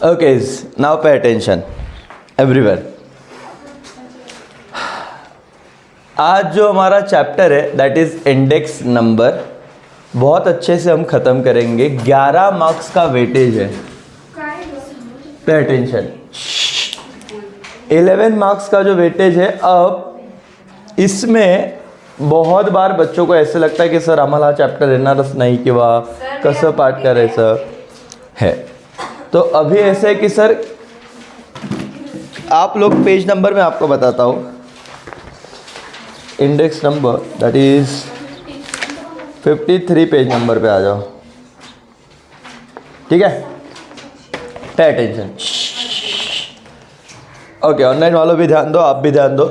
Okay, now pay attention everywhere. आज जो हमारा चैप्टर है दैट इज इंडेक्स नंबर, बहुत अच्छे से हम खत्म करेंगे। 11 मार्क्स का वेटेज है। Pay attention. 11 मार्क्स का जो वेटेज है, अब इसमें बहुत बार बच्चों को ऐसे लगता है की सर आम्हाला चॅप्टर येणारच नाही किंवा कसं पाठ करायचं है। तो अभी ऐसे है कि सर आप लोग पेज नंबर में आपको बताता हूँ, index number that is 53 page number पे आ जाओ, ठीक है। Pay attention. ओके, ऑनलाइन वालों भी ध्यान दो, आप भी ध्यान दो।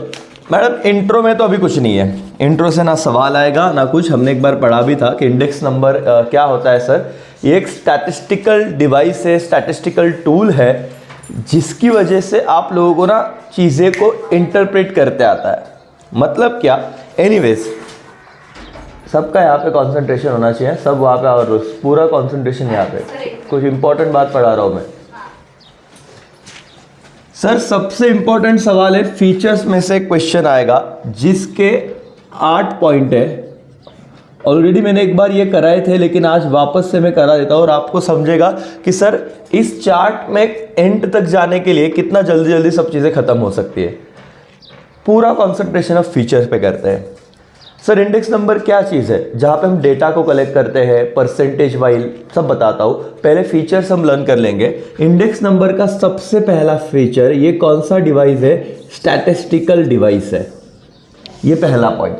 मैडम इंट्रो में तो अभी कुछ नहीं है, इंट्रो से ना सवाल आएगा ना कुछ। हमने एक बार पढ़ा भी था कि इंडेक्स नंबर क्या होता है सर। ये एक स्टैटिस्टिकल डिवाइस है, स्टैटिस्टिकल टूल है, जिसकी वजह से आप लोगों को ना चीज़ें को इंटरप्रेट करते आता है। मतलब क्या, एनीवेज सबका यहाँ पे कंसंट्रेशन होना चाहिए, सब वहाँ पे और पूरा कंसंट्रेशन यहाँ पे। कुछ इंपॉर्टेंट बात पढ़ा रहा हूँ मैं सर। सबसे इंपॉर्टेंट सवाल है, फीचर्स में से क्वेश्चन आएगा जिसके 8 पॉइंट है। ऑलरेडी मैंने एक बार ये कराए थे, लेकिन आज वापस से मैं करा देता हूँ और आपको समझेगा कि सर इस चार्ट में एंड तक जाने के लिए कितना जल्दी जल्दी सब चीज़ें खत्म हो सकती है। पूरा कॉन्सेंट्रेशन ऑफ फीचर्स पे करते हैं सर। इंडेक्स नंबर क्या चीज़ है, जहाँ पे हम डेटा को कलेक्ट करते हैं, परसेंटेज वाइज सब बताता हूँ। पहले फीचर्स हम लर्न कर लेंगे। इंडेक्स नंबर का सबसे पहला फीचर, ये कौन सा डिवाइस है, स्टैटिस्टिकल डिवाइस है, ये पहला पॉइंट।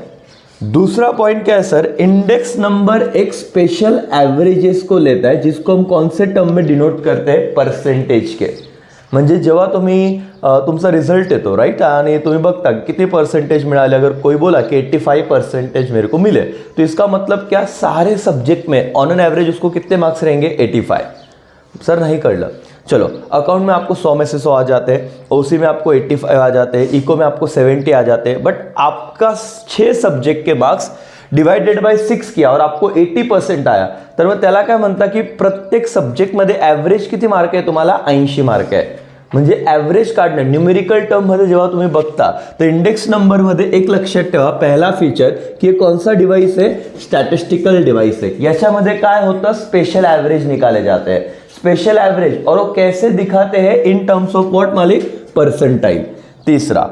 दूसरा पॉइंट क्या है सर, इंडेक्स नंबर एक स्पेशल एवरेजेस को लेता है, जिसको हम कौन से टर्म में डिनोट करते हैं, परसेंटेज के। म्हणजे जेव्हा तुम्ही तुमचा रिझल्ट येतो राईट, आणि तुम्ही बघता किती परसेंटेज मिळाले। अगर कोई बोला कि 85% मेरे को मिले, तो इसका मतलब क्या, सारे सब्जेक्ट में ऑन एन एवरेज उसको कितने मार्क्स रहेंगे, 85। सर नहीं कर लो, चलो अकाउंट में आपको 100 में से 100 आ जाते हैं, ओसी में आपको 85 आ जाते हैं, इको में आपको 70 आ जाते हैं। बट आपका 6 सब्जेक्ट के मार्क्स डिवाइडेड बाय 6 किया और आपको 80% आया, तर मग त्याला काय म्हणता की प्रत्येक सब्जेक्टमध्ये ॲव्हरेज किती मार्क आहे तुम्हाला, 80 मार्क आहे। म्हणजे ॲव्हरेज काढणं न्यूमेरिकल टर्ममध्ये जेव्हा तुम्ही बघता, तर इंडेक्स नंबरमध्ये एक लक्षात ठेवा, पहिला फीचर की कौन सा डिवाइस है, स्टैटिस्टिकल डिवाइस है। याच्यामध्ये काय होतं, स्पेशल एवरेज निकाले जाते हैं, स्पेशल एवरेज, और वो कैसे दिखाते हैं, इन टर्म्स ऑफ व्हाट मालिक, परसेंटाइल। तीसरा,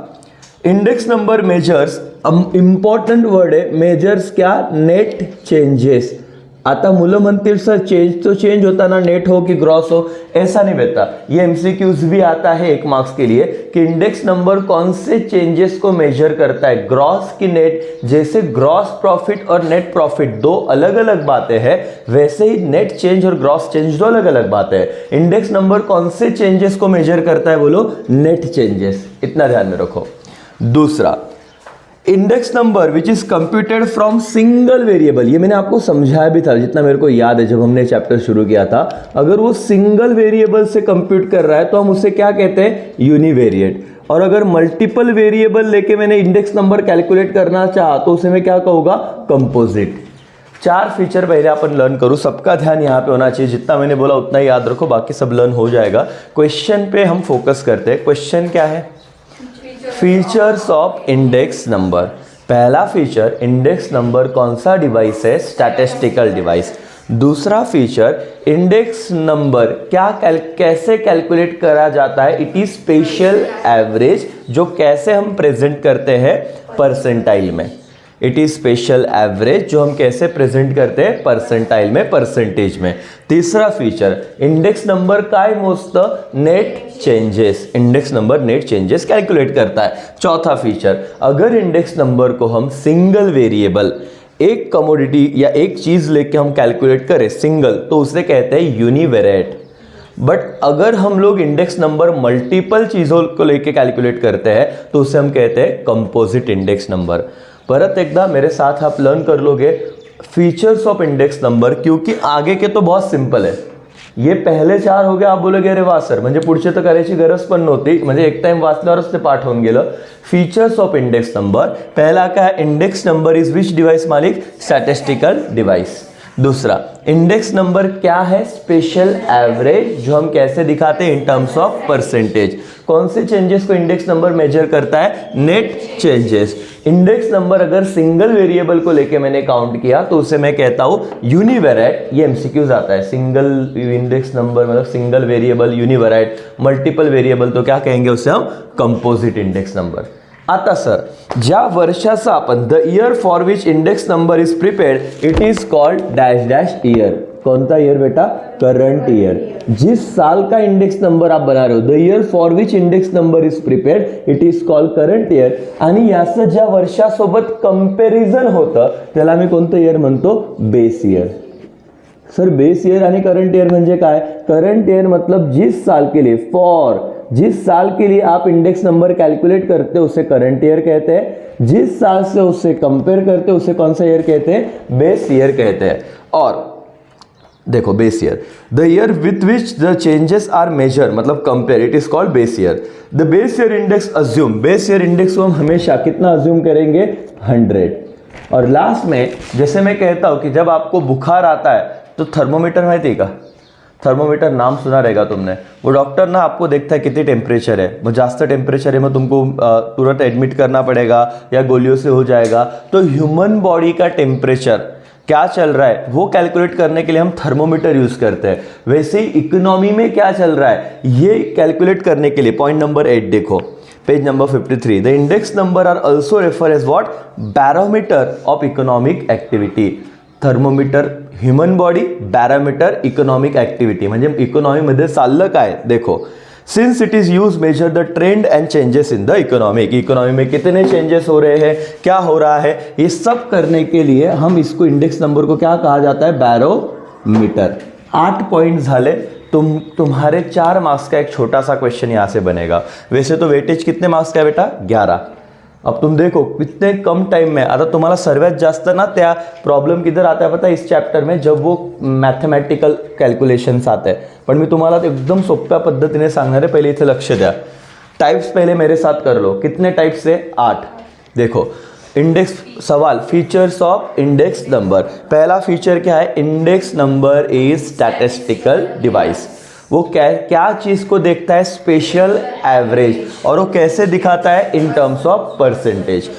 index number measures, important word है, मेजर्स क्या, नेट चेंजेस। आता मुलं म्हणतील सर चेंज तो चेंज होता ना, नेट हो कि ग्रॉस हो, ऐसा नहीं बता। ये एमसीक्यूज भी आता है 1 मार्क्स के लिए कि इंडेक्स नंबर कौन से चेंजेस को मेजर करता है, ग्रॉस की नेट। जैसे ग्रॉस प्रॉफिट और नेट प्रॉफिट दो अलग अलग बातें हैं, वैसे ही नेट चेंज और ग्रॉस चेंज दो अलग अलग बातें हैं। इंडेक्स नंबर कौन से चेंजेस को मेजर करता है, बोलो नेट चेंजेस, इतना ध्यान में रखो। दूसरा, index number which is computed from single variable, ये मैंने आपको समझाया भी था जितना मेरे को याद है जब हमने चैप्टर शुरू किया था। अगर वो सिंगल वेरिएबल से कंप्यूट कर रहा है तो हम उसे क्या कहते हैं, यूनिवेरिएट। और अगर मल्टीपल वेरिएबल लेके मैंने इंडेक्स नंबर कैलकुलेट करना चाहा तो उसे मैं क्या कहूँगा, कंपोजिट। 4 फीचर पहले अपन लर्न करूँ, सबका ध्यान यहाँ पे होना चाहिए, जितना मैंने बोला उतना ही याद रखो, बाकी सब लर्न हो जाएगा। क्वेश्चन पे हम फोकस करते हैं। क्वेश्चन क्या है, फीचर्स ऑफ इंडेक्स नंबर। पहला फीचर, इंडेक्स नंबर कौन सा डिवाइस है, स्टैटिस्टिकल डिवाइस। दूसरा फीचर, इंडेक्स नंबर क्या कैसे कैलकुलेट करा जाता है, इट इज स्पेशल एवरेज, जो कैसे हम प्रेजेंट करते हैं, परसेंटाइल में। इट इज स्पेशल एवरेज, जो हम कैसे प्रेजेंट करते हैं, परसेंटाइल में, परसेंटेज में। तीसरा फीचर, इंडेक्स नंबर काय मोजतं, net changes, index number net changes calculate करता है। चौथा फीचर, अगर इंडेक्स नंबर को हम सिंगल वेरिएबल, एक कमोडिटी या एक चीज लेके हम कैलकुलेट करें सिंगल, तो उसे कहते हैं यूनिवेरिएट। बट अगर हम लोग इंडेक्स नंबर मल्टीपल चीजों को लेके कैलकुलेट करते हैं तो उसे हम कहते हैं कंपोजिट इंडेक्स नंबर। परत एकदा मेरे साथ आप लर्न कर लोगे फीचर्स ऑफ इंडेक्स नंबर, क्योंकि आगे के तो बहुत सिंपल है। ये पहले 4 हो गए, आप बोलोगे अरे वा सर, म्हणजे पुढचे तर करायची गरज पण नव्हती, म्हणजे एक टाइम वाचल्यावरच ते पाठ होऊन गेलं। फीचर्स ऑफ इंडेक्स नंबर, पहला क्या है, index number is which device मालिक, स्टैटिस्टिकल डिवाइस। दूसरा, इंडेक्स नंबर क्या है? स्पेशल एवरेज, जो हम कैसे दिखाते हैं? In terms of percentage. कौन से चेंजेस को इंडेक्स नंबर मेजर करता है? Net changes. इंडेक्स नंबर अगर सिंगल वेरिएबल को लेके मैंने काउंट किया तो उसे मैं कहता हूं यूनिवेराइट। ये एमसीक्यूज आता है। सिंगल इंडेक्स नंबर मतलब सिंगल वेरिएबल, यूनिवेराइट। मल्टीपल वेरिएबल तो क्या कहेंगे उसे हम? Composite index number. आता सर, ज्या वर्षाचा आपण the year for which index number is prepared it is called dash dash year. कौन-सा ईयर बेटा? Current year. जिस साल का इंडेक्स नंबर आप बना रहे हो, the year for which index number is prepared it is called current year. आणि याचं ज्या वर्षासोबत कंपॅरिझन होतं त्याला मी कोणतं ईयर म्हणतो? Base year. Sir base year आणि करंट ईयर म्हणजे काय? करंट ईयर मतलब जिस साल के लिए, फॉर जिस साल के लिए आप इंडेक्स नंबर कैलकुलेट करते हो उसे करंट ईयर कहते हैं। जिस साल से उससे कंपेयर करते हो उसे कौन सा ईयर कहते हैं? बेस ईयर कहते हैं। और देखो base year, the year with which the changes are measure मतलब compare, it is called base year. The base year index assume, base year index को हम हमेशा कितना अज्यूम करेंगे? 100। और लास्ट में जैसे मैं कहता हूं कि जब आपको बुखार आता है तो थर्मोमीटर माहिती है का? थर्मोमीटर नाम सुना रहेगा तुमने। वो डॉक्टर ना आपको देखता है कितनी टेम्परेचर है, वो जास्त टेम्परेचर है, मैं तुमको तुरंत एडमिट करना पड़ेगा या गोलियों से हो जाएगा। तो ह्यूमन बॉडी का टेम्परेचर क्या चल रहा है वो कैलकुलेट करने के लिए हम थर्मोमीटर यूज करते हैं। वैसे ही इकोनॉमी में क्या चल रहा है ये कैलकुलेट करने के लिए पॉइंट नंबर 8 देखो, page number 53। The index number are also refer as what? Barometer of economic activity. Thermometer human body, barometer economic activity, म्हणजे इकॉनॉमीमध्ये चाललं काय? देखो, since it is use measure the trend and changes in the economy, economy में कितने changes हो रहे हैं, क्या हो रहा है, ये सब करने के लिए हम इसको इंडेक्स नंबर को क्या कहा जाता है? बैरोमीटर। 8 पॉइंट झाले। तुम्हारे 4 मार्क्स का एक छोटा सा क्वेश्चन यहां से बनेगा। वैसे तो वेटेज कितने मार्क्स का है बेटा? 11। अब तुम देखो कितने कम टाइम में, आता तुम्हाला सर्वात जास्त ना त्या प्रॉब्लम किधर आता है पता है? इस चैप्टर में, जब वो मैथमेटिकल कैलकुलेशंस आते हैं। पण मी तुम्हाला एकदम सोप्या पद्धतीने सांगणार आहे, पहिले इथे लक्ष द्या। टाइप्स पहले मेरे साथ कर लो। कितने टाइप्स है? 8। देखो इंडेक्स, सवाल फीचर्स ऑफ इंडेक्स नंबर। पहला फीचर क्या है? Index number is statistical device. वो क्या चीज को देखता है? Special average. और वो कैसे दिखाता है? In terms of percentage.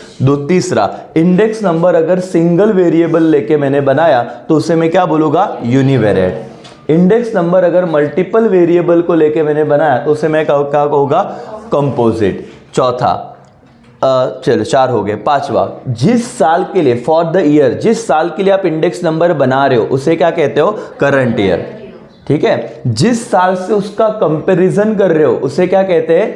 तीसरा, इंडेक्स नंबर अगर सिंगल वेरिएबल लेके मैंने बनाया तो उसे मैं क्या बोलूंगा? यूनिवेरिएट। इंडेक्स नंबर अगर मल्टीपल वेरिएबल को लेके मैंने बनाया तो उसे मैं क्या कहूँगा? कंपोजिट। चौथा, चलो 4 हो गए। 5वां, जिस साल के लिए, फॉर द ईयर, जिस साल के लिए आप इंडेक्स नंबर बना रहे हो उसे क्या कहते हो? Current year. ठीक है, जिस साल से उसका कंपैरिजन कर रहे हो उसे क्या कहते हैं?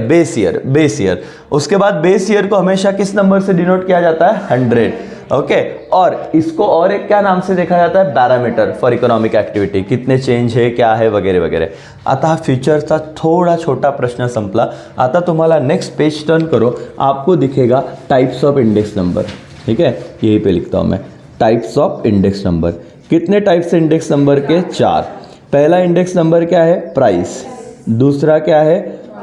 Base year. Base year. उसके बाद बेस ईयर को हमेशा किस नंबर से डिनोट किया जाता है? 100। ओके, और इसको और एक क्या नाम से देखा जाता है? Barometer for economic activity. कितने चेंज है, क्या है, वगैरे वगैरे। आता हा फीचरचा थोड़ा छोटा प्रश्न संपला। आता तुम्हाला नेक्स्ट पेज टर्न करो, आपको दिखेगा टाइप्स ऑफ इंडेक्स नंबर। ठीक है, यहीं पे लिखता हूँ मैं, टाइप्स ऑफ इंडेक्स नंबर। कितने टाइप्स है इंडेक्स नंबर के? 4। पहला इंडेक्स नंबर क्या है? प्राइस। दूसरा क्या है?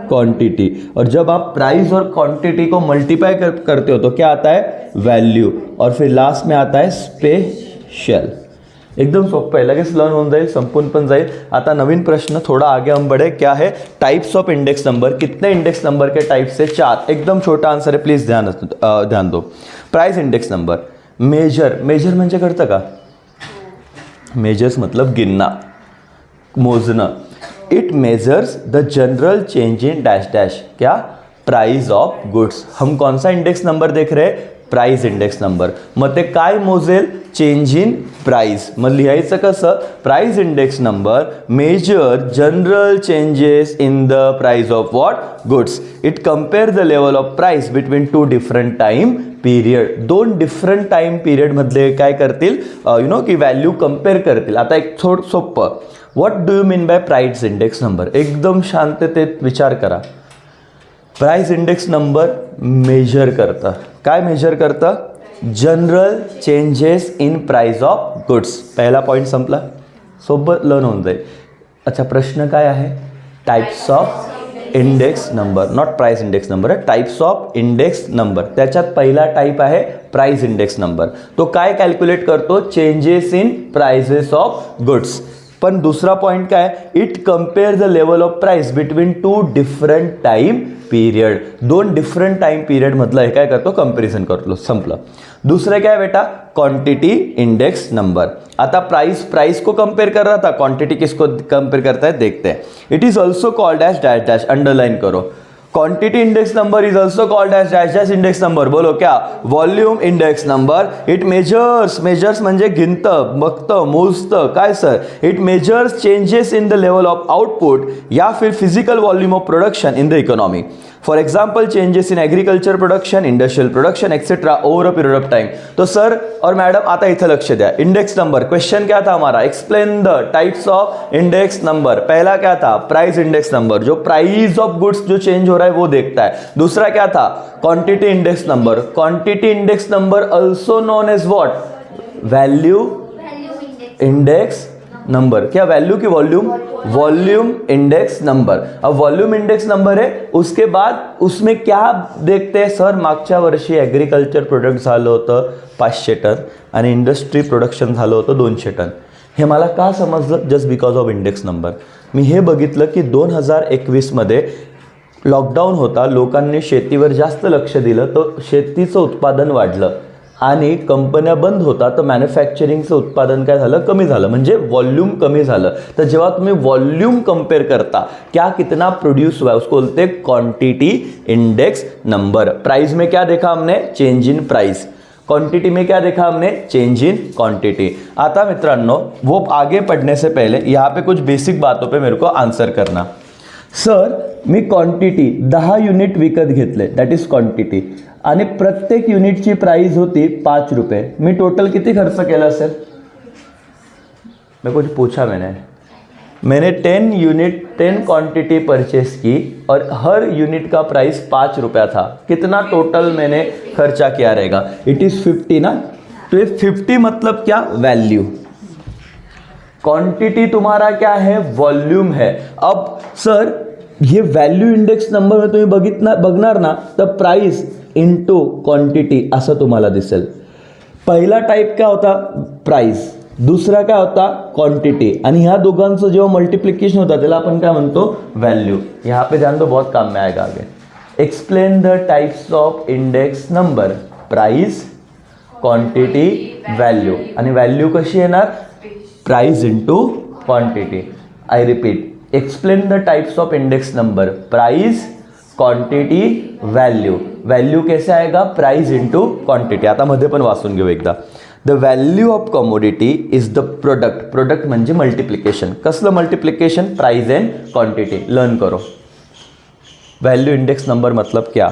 क्वांटिटी। और जब आप प्राइस और क्वांटिटी को मल्टीप्लाई करते हो तो क्या आता है? वैल्यू। और फिर लास्ट में आता है स्पेशल। एकदम सोपं आहे, लगेच लर्न होऊन जाईल, संपून पण जाईल। आता नवीन प्रश्न, थोड़ा आगे हम बढ़े। क्या है? Types of index number. कितने इंडेक्स नंबर के टाइप्स है? 4। एकदम छोटा आंसर है, प्लीज ध्यान दो। Price index number. Measure, measure म्हणजे कळतं का? मेजर्स मतलब गिनना, मोजना। It measures the general change in dash dash. क्या? Price of goods. हम कौन सा इंडेक्स नंबर देख रहे हैं? Price index number. मग ते काय मोजेल? Change in price. मग लिहायचं कसं? Price index number measure general changes in the price of what? Goods. It compare the level of price between 2 different time period. 2 different time period मधले काय करतील? की व्हॅल्यू कंपेअर करतील। आता एक थोडं सोपं, what do you mean by price index number? एकदम शांततेत विचार करा। प्राइस इंडेक्स नंबर मेजर करता, काय मेजर करता? General changes in price of goods. पहला पॉइंट संपला, सोबत लर्न होऊन जाईल। अच्छा, प्रश्न काय आहे? Types of index number, not price index number, types of index number. त्याच्यात पहिला टाइप आहे प्राइस इंडेक्स नंबर. तो काय कॅल्क्युलेट करतो, changes in prices of goods. पण दुसरा पॉइंट काय, it compare the level of price between two different time period. दोन डिफरंट टाइम पीरियड मधलं हे काय करतो, कंपेरिजन करतो. संपलं. दुसरं काय बेटा, क्वांटिटी इंडेक्स नंबर. आता प्राइस को कंपेयर कर रहा था, क्वांटिटी किसको कंपेयर करता है देखते हैं. It is also called as dash dash, underline करो. Quantity index number is also called as dash dash index number. बोलो क्या, volume index number. It measures म्हणजे गिनतं, बघतं, मोजतं. काय sir, it measures changes in the level of output या फिर physical volume of production in the economy. For example changes in agriculture production, industrial production etcetera over a period of time. तो sir और madam आता इथं लक्ष द्या. Index number, question क्या था हमारा, explain the types of index number. पहला क्या था, प्राइस इंडेक्स नंबर, जो प्राइस ऑफ गुड्स जो चेंज हो रहा है वो देखता है. दूसरा क्या था, quantity index number. Quantity index number also known as what, value index number. क्या वैल्यू की वॉल्यूम, वॉल्यूम इंडेक्स नंबर. अब वॉल्यूम इंडेक्स नंबर है, उसके बाद उसमें क्या देखते हैं सर, मागच्या वर्षी ॲग्रिकल्चर प्रोडक्ट झालं होतं 500 टन आणि इंडस्ट्री प्रोडक्शन झालं होतं 200 टन. हे मला का समजलं, just because of index number. मी हे बघितलं की 2021मध्ये लॉकडाऊन होता, लोकांनी शेतीवर जास्त लक्ष दिलं, तर शेतीचं उत्पादन वाढलं आणि कंपन्या बंद होता, तर मॅन्युफॅक्चरिंगचं उत्पादन काय झालं, कमी झालं, म्हणजे वॉल्यूम कमी झालं. तर जेव्हा तुम्ही वॉल्यूम कंपेयर करता, क्या कितना प्रोड्यूस हुआ, उसको बोलते हैं क्वांटिटी इंडेक्स नंबर. प्राइस में क्या देखा हमने, चेंज इन प्राइस. क्वांटिटी में क्या देखा हमने, चेंज इन क्वांटिटी. आता मित्रांनो, वो आगे पढ़ने से पहले यहाँ पे कुछ बेसिक बातों पे मेरे को आंसर करना. सर मी क्वांटिटी 10 युनिट विकत घेतले, दॅट इज क्वांटिटी, आणि प्रत्येक युनिटची प्राइस होती 5 रुपये. मी टोटल किती खर्च केला सर, मैं कुछ पूछा मैंने 10 क्वांटिटी परचेस की और हर यूनिट का प्राइस 5 रुपया था. कितना टोटल मैंने खर्चा किया रहेगा, इट इज 50 ना. तो ये 50 मतलब क्या, वैल्यू. क्वांटिटी तुम्हारा क्या है, वॉल्यूम है. अब सर ये वैल्यू इंडेक्स नंबर में तुम्ही बघणार ना, तर प्राइस इंटू क्वांटिटी असं तुम्हाला दिसेल. पहिला टाइप क्या होता, प्राइस. दूसरा क्या होता, क्वांटिटी. आणि ह्या दोघांचं जेव्हा मल्टिप्लिकेशन होता त्याला आपण काय म्हणतो, वैल्यू. यहाँ पे ध्यान दो, बहुत काम में आएगा आगे. Explain the types of index number, price, quantity, value. आणि वैल्यू कशी येणार, price into quantity. I repeat, explain the types of index number, price, quantity, value. Value कैसे आएगा, प्राइस इंटू क्वांटिटी. आता मध्ये पण वाचून घेऊ एकदा. The value of commodity is the product. Product म्हणजे मल्टिप्लिकेशन. कसलं multiplication, price and quantity. Learn करो. वैल्यू इंडेक्स नंबर मतलब क्या,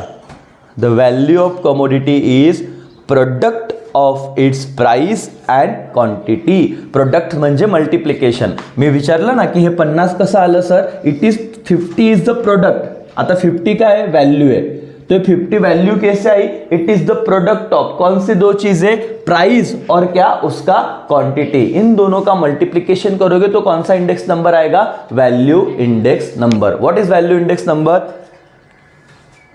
the value of commodity is product of its price and quantity. Product म्हणजे मल्टिप्लिकेशन. मी विचारलं ना की हे 50 कसं आलं sir, it is 50 is the product. आता 50 का है, वैल्यू है, तो 50 वैल्यू कैसे आई, it is the product of कौन सी दो चीजें, प्राइस और क्या, उसका क्वांटिटी. इन दोनों का मल्टीप्लिकेशन करोगे तो कौन सा इंडेक्स नंबर आएगा, value index number. What is value index number,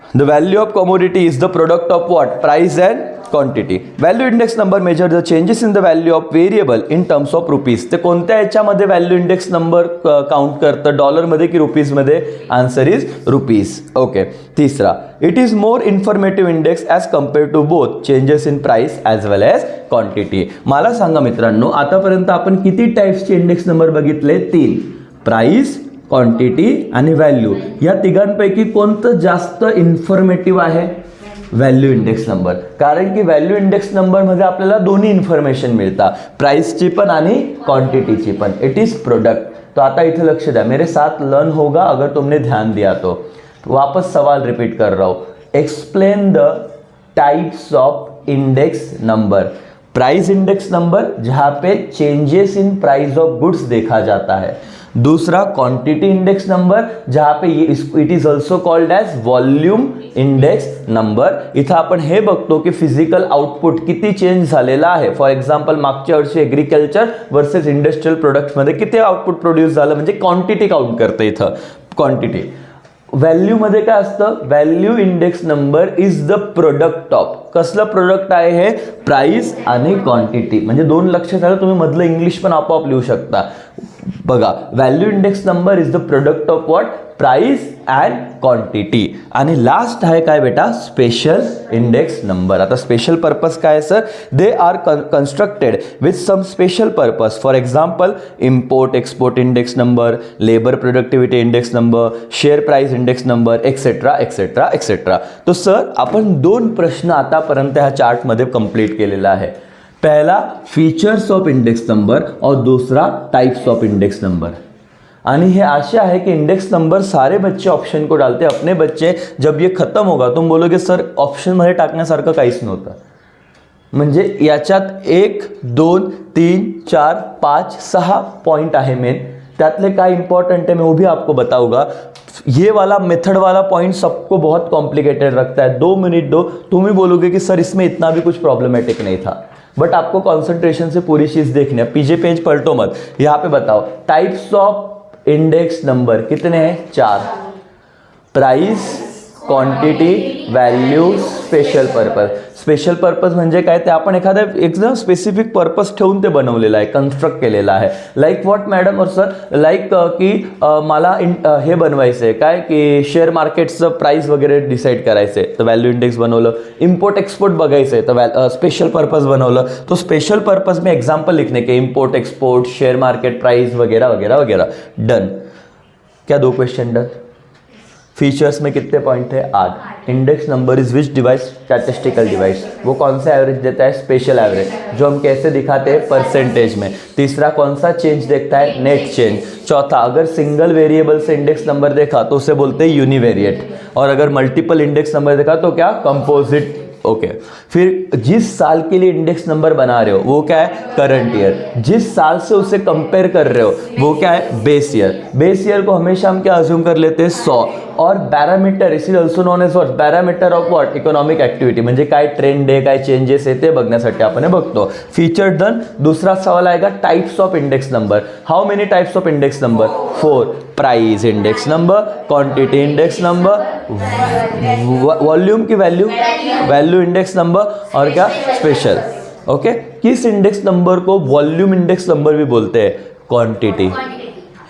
the value of commodity is the product of what, price and quantity. value index number measure the changes in the value of variable in terms of rupees. ते कोणत्या याच्यामध्ये value index number count करतं, डॉलरमध्ये की रुपीजमध्ये, answer is rupees. Okay. तिसरा, it is more informative index as compare to both changes in price as well as quantity. मला सांगा मित्रांनो, आतापर्यंत आपण किती टाईप्सचे इंडेक्स नंबर बघितले, 3. प्राइस, क्वांटिटी आणि व्हॅल्यू. या तिघांपैकी कोणतं जास्त इन्फॉर्मेटिव्ह आहे, व्हॅल्यू इंडेक्स नंबर. कारण की व्हॅल्यू इंडेक्स नंबरमध्ये आपल्याला दोन्ही इन्फॉर्मेशन मिळतात, प्राइसची पण आणि क्वांटिटीची पण. It is product. तो आता इथे लक्ष द्या, मेरे साथ लर्न होगा अगर तुमने ध्यान दिया तो. वापस सवाल रिपीट कर रहा हूँ. Explain the types of index number. Price index number जहाँ पे changes in price of goods देखा जाता है. दूसरा क्वांटिटी इंडेक्स नंबर जहाँ पे it is also called as volume index number. इथं आपण हे बघतो की फिजिकल आउटपुट किती चेंज झालेला आहे. फॉर एक्झाम्पल मागच्या वर्षी एग्रीकल्चर वर्सेस इंडस्ट्रियल प्रोडक्ट्समध्ये किती आउटपुट प्रोड्यूस झालं, म्हणजे क्वांटिटी काउंट करतं इथं, क्वांटिटी. व्हॅल्यूमध्ये काय असतं, value index number is the product of, कसलं प्रोडक्ट आहे हे, प्राइस आणि क्वांटिटी. म्हणजे दोन लक्षात आलं, तुम्ही मधलं इंग्लिश पण आपोआप लिहू शकता. बघा, value index number is the product of what, price and quantity. आणि लास्ट आहे काय बेटा, स्पेशल इंडेक्स नंबर. आता स्पेशल पर्पज काय sir, they are constructed with some special purpose. For example, import export index number, labour productivity index number, share price index number, etcetera etcetera etcetera. तो sir आपण 2 प्रश्न आतापर्यंत ह्या चार्टमध्ये complete केलेला आहे. पहला फीचर्स ऑफ इंडेक्स नंबर और दूसरा टाइप्स ऑफ इंडेक्स नंबर. आणि हे असे आहे की इंडेक्स नंबर सारे बच्चे ऑप्शन को डालते. अपने बच्चे जब ये खत्म होगा तुम बोलोगे सर ऑप्शनमध्ये टाकण्यासारखं काहीच नव्हतं. म्हणजे याच्यात 1 2 3 4 5 6 पॉइंट आहे मेन. त्यातले काय इंपॉर्टेंट है मैं वो भी आपको बताऊंगा. ये वाला मेथड वाला पॉइंट सबको बहुत कॉम्प्लिकेटेड रखता है. 2 मिनट दो, तुम ही बोलोगे कि सर इसमें इतना भी कुछ प्रॉब्लमेटिक नहीं था, बट आपको कॉन्सेंट्रेशन से पूरी चीज़ देखनी है. पीछे पेज पलटो मत. यहाँ पे बताओ टाइप्स ऑफ इंडेक्स नंबर कितने हैं, 4. Price, quantity, value, special purpose. Special purpose म्हणजे काय, ते आपण एखाद्या एकदम स्पेसिफिक पर्पज ठेवून ते बनवलेलं आहे, कन्स्ट्रक्ट केलेलं आहे. लाईक व्हॉट मॅडम और सर, लाईक की मला हे बनवायचं आहे काय की शेअर मार्केटचं प्राइस वगैरे डिसाईड करायचं आहे, तर व्हॅल्यू इंडेक्स बनवलं. इम्पोर्ट एक्सपोर्ट बघायचं आहे तर स्पेशल पर्पज बनवलं. तो स्पेशल पर्पज में एग्जाम्पल लिखने के, import export, share market price वगैरह वगैरह वगैरह. डन. क्या 2 क्वेश्चन डन. फीचर्स में कितने पॉइंट है, 8. Index number is which device, statistical device. वो कौन सा एवरेज देता है, स्पेशल एवरेज, जो हम कैसे दिखाते हैं, परसेंटेज में. तीसरा कौन सा चेंज देखता है, नेट चेंज. चौथा, अगर सिंगल वेरिएबल से इंडेक्स नंबर देखा तो उसे बोलते हैं यूनिवेरिएट, और अगर मल्टीपल इंडेक्स नंबर देखा तो क्या, कंपोजिट. ओके. फिर जिस साल के लिए इंडेक्स नंबर बना रहे हो वो क्या है, करंट ईयर. जिस साल से उसे कंपेयर कर रहे हो वो क्या है, बेस ईयर. बेस ईयर को हमेशा हम क्या अज्यूम कर लेते हैं, 100. और parameter is also known as what, parameter of what, economic activity. म्हणजे काय ट्रेंड आहे, काय चेंजेस आहे ते बघण्यासाठी आपण हे बघतो. Feature done. दूसरा सवाल आएगा types of index number. How many types of index number, 4. Price index number, quantity index number, volume की वैल्यू, वैल्यू इंडेक्स नंबर, और क्या, स्पेशल. ओके. किस इंडेक्स नंबर को वॉल्यूम इंडेक्स नंबर भी बोलते हैं, क्वांटिटी,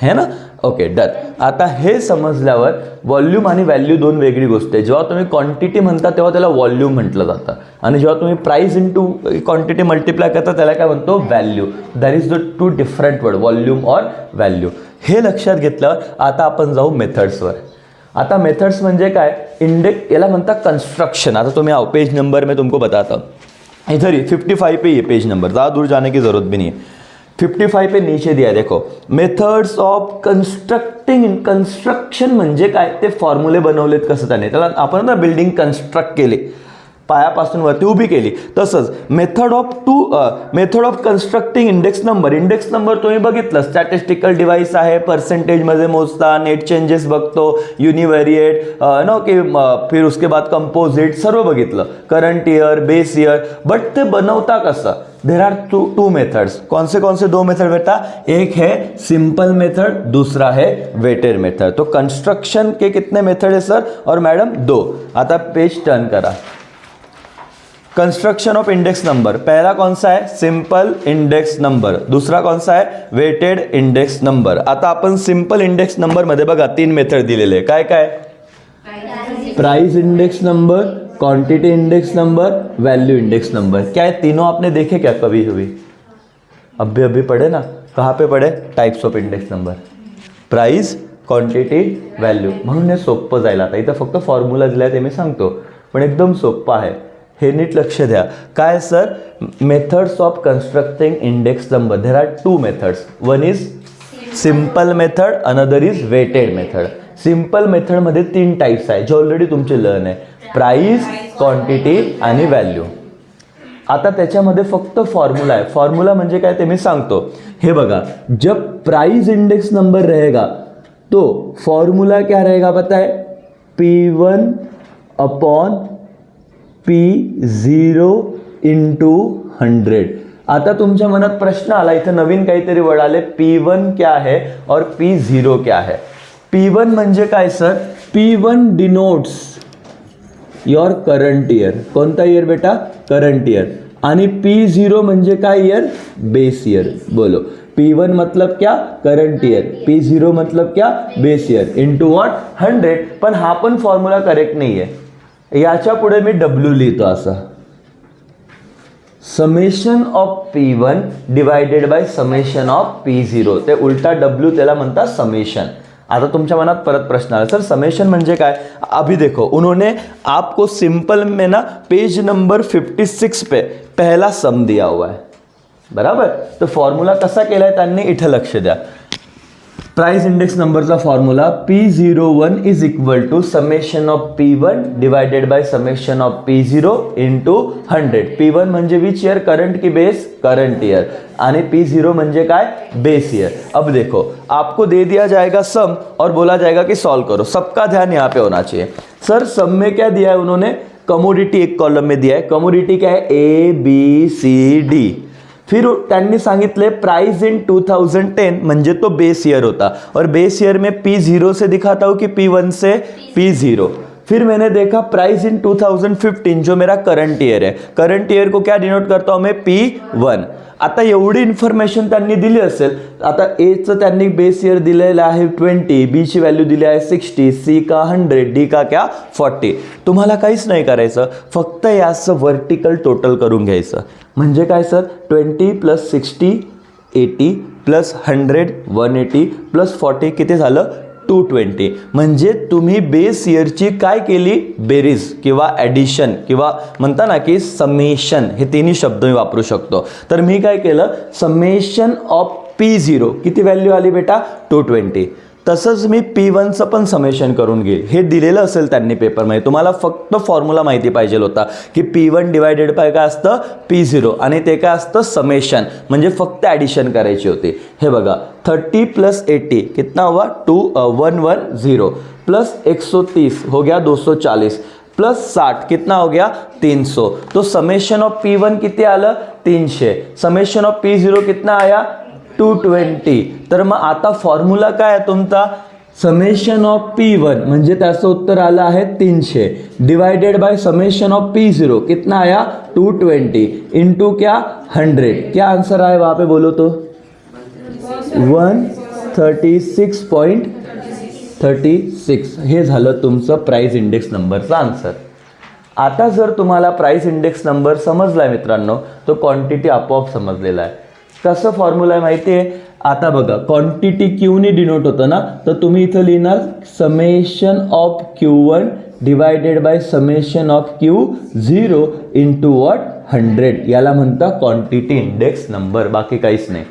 है ना. Okay done. आता हे समजल्यावर व्हॉल्यूम आणि व्हॅल्यू 2 वेगळी गोष्ट आहे. जेव्हा तुम्ही क्वांटिटी म्हणता तेव्हा त्याला व्हॉल्यूम म्हटलं जातं, आणि जेव्हा तुम्ही प्राइस इंटू क्वांटिटी मल्टिप्लाय करता त्याला काय म्हणतो, value. That is the 2 different word, volume और व्हॅल्यू. हे लक्षात घेतल्यावर आता आपण जाऊ मेथड्सवर. आता मेथड्स म्हणजे काय, इंडेक्स याला म्हणतात कंस्ट्रक्शन. आता तुम्ही आओ, पेज नंबर मैं तुमको बताता हूँ. इधर ही 55 पे ये पेज नंबर, ज़्यादा दूर जाने की ज़रूरत भी नहीं है. 55 पे नीचे दिया, देखो मेथड्स ऑफ कंस्ट्रक्टिंग. कंस्ट्रक्शन म्हणजे काय, ते फॉर्म्युले बनवलेत कसं त्याने, त्याला आपण ना बिल्डिंग कन्स्ट्रक्ट केली, पायापासून वरती उभी केली. तसंच method of constructing index number. Index number तुम्ही बघितलं, स्टॅटिस्टिकल डिवाइस आहे, पर्सेंटेजमध्ये मोजता, नेट चेंजेस बघतो, युनिवेरिएट नो की, फिर उसके बाद कंपोजिट, सर्व बघितलं, current year, base year. But ते बनवता कसं, देर आर टू मेथड्स. कौन से 2 मेथड बेटा, एक है सिंपल मेथड, दूसरा है वेटेड मेथड. तो कंस्ट्रक्शन के कितने मेथड है सर और मैडम, 2. आता पेज टर्न करा. कंस्ट्रक्शन ऑफ इंडेक्स नंबर, पहला कौन सा है, सिंपल इंडेक्स नंबर. दूसरा कौन सा है, वेटेड इंडेक्स नंबर. आता आपण सिंपल इंडेक्स नंबर मध्ये बघा 3 मेथड दिलेले. काय काय, price index number, quantity index number, value index number. क्या है, तीनों आपने देखे क्या कभी हुई, अभी पढ़े ना. कहाँ पे पढ़े, types of index number, price, quantity, value. म्हणून हे सोपं जाईल. आता इथं फक्त फॉर्म्युला दिलाय ते मी सांगतो, पण एकदम सोपं आहे, हे नीट लक्ष द्या. काय sir, methods of constructing index number, there are 2 methods. One is simple method, another is weighted method. Simple मेथडमध्ये 3 टाइप्स आहे, जे ऑलरेडी तुमचे लर्न आहे, प्राइस, क्वांटिटी आणि व्हॅल्यू. आता त्याच्यामध्ये फक्त फॉर्म्युला आहे. फॉर्म्युला म्हणजे काय ते मी सांगतो. हे बघा, जब प्राइस इंडेक्स नंबर रहेगा तो फॉर्मूला क्या रहेगा पता है, P1 अपॉन P0 इंटू 100. आता तुमच्या मनात प्रश्न आला, इथं नवीन काहीतरी वर्ड आले, P1 क्या है और P0 क्या है. P1 म्हणजे काय sir, P1 denotes your current year. कोणता इयर बेटा? Current year. आणि P0 म्हणजे काय इयर? Base year. बोलो. P1 मतलब क्या? Current year. P0 मतलब क्या? Base year. Into what? 100. पण हा पण फॉर्म्युला करेक्ट नाही आहे. याच्या पुढे मी W लिहितो असा, summation of P1 divided by summation of P0. ते उलटा W त्याला म्हणतात समेशन. आता तुमच्या मनात परत प्रश्न आला, सर समेशन म्हणजे काय? अभी देखो, उन्होंने आपको सिंपल में ना पेज नंबर 56 पे पहला सम दिया हुआ है, बराबर. तो फॉर्म्युला कसा केलाय त्यांनी इथे लक्ष द्या. प्राइस इंडेक्स नंबरचा formula P01 is equal to summation of P1 divided by summation of P0 into 100. P1 म्हणजे विच ईयर? करंट की बेस? Current year. आणि P0 म्हणजे काय? Base year. अब देखो, आपको दे दिया जाएगा सम और बोला जाएगा कि सॉल्व करो. सबका ध्यान यहाँ पे होना चाहिए. सर सम में क्या दिया है उन्होंने? कमोडिटी एक कॉलम में दिया है. कमोडिटी क्या है? ABCD. फिर त्यांनी सांगितले प्राइस इन 2010 म्हणजे तो बेस ईयर होता, और बेस ईयर में P0 से दिखाता हूँ कि P1 से P0. फिर मैंने देखा प्राइस इन 2015 जो मेरा करंट ईयर है, करंट ईयर को क्या डिनोट करता हूँ मैं? P1. आता एवढी इन्फॉर्मेशन त्यांनी दिली असेल. आता एचं त्यांनी बेस ईयर दिलेलं आहे 20, बी ची व्हॅल्यू दिली आहे 60, सी का 100, डी का क्या 40. तुम्हाला काहीच नाही करायचं, फक्त याचं वर्टिकल टोटल करून घ्यायचं. म्हणजे काय सर? 20 प्लस 60 80 प्लस 100 180 प्लस 40 किती झालं? 220. म्हणजे तुम्ही बेस ईयरची काय केली? बेरीज किंवा ॲडिशन किंवा म्हणता ना की समेशन, हे तिन्ही शब्द मी वापरू शकतो. तर मी काय केलं? समेशन ऑफ P0 किती व्हॅल्यू आली बेटा? 220. तसंच मी P1चं पण समेशन करून घेईल. हे दिलेलं असेल त्यांनी पेपरमध्ये, तुम्हाला फक्त फॉर्म्युला माहिती पाहिजे होता की P1 डिवायडेड बाय काय असतं? P0. आणि ते काय असतं? समेशन. म्हणजे फक्त ॲडिशन करायची होती. हे बघा, 30 प्लस 80 कितना हुआ? 110 प्लस 130 हो गया 240 प्लस 60 कितना हो गया? 300. तो समेशन ऑफ P1 किती आलं? 300. समेशन ऑफ P0 कितना आया? 220. तर मग आता फॉर्म्युला काय आहे तुमचा? समेशन ऑफ P1 म्हणजे त्याचं उत्तर आलं आहे 300 divided by summation of P0 कितना आया? 220 इंटू क्या? 100. क्या आंसर आया वहाँ पे बोलो तो? 136.36. हे झालं तुमचं प्राइस इंडेक्स नंबरचं आन्सर. आता जर तुम्हाला प्राइस इंडेक्स नंबर समजलाय मित्रांनो, तो क्वांटिटी आपोआप समजलेला आहे. कसं फॉर्म्युला आहे माहिती आहे? आता बघा, क्वांटिटी क्यूनी डिनोट होतं ना, तर तुम्ही इथं लिहिणार summation of Q1 divided by summation of Q0 into what? 100. याला म्हणतात क्वांटिटी इंडेक्स नंबर, बाकी काहीच नाही.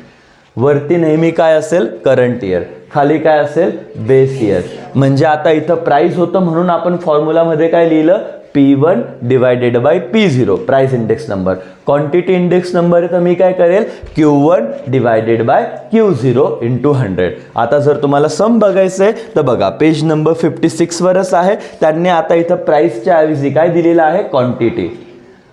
वरती नेहमी काय असेल? Current year. खाली काय असेल? Base year. म्हणजे आता इथं प्राइस होतं म्हणून आपण फॉर्म्युलामध्ये काय लिहिलं? P1 divided bye P0 price index number. Quantity index number आहे तर मी काय करेल? Q1 divided bye Q0 into 100. आता जर तुम्हाला सम बघायचं आहे तर बघा, पेज नंबर 56 वरच आहे. त्यांनी आता इथं प्राइसच्या ऐवजी काय दिलेलं आहे? क्वांटिटी.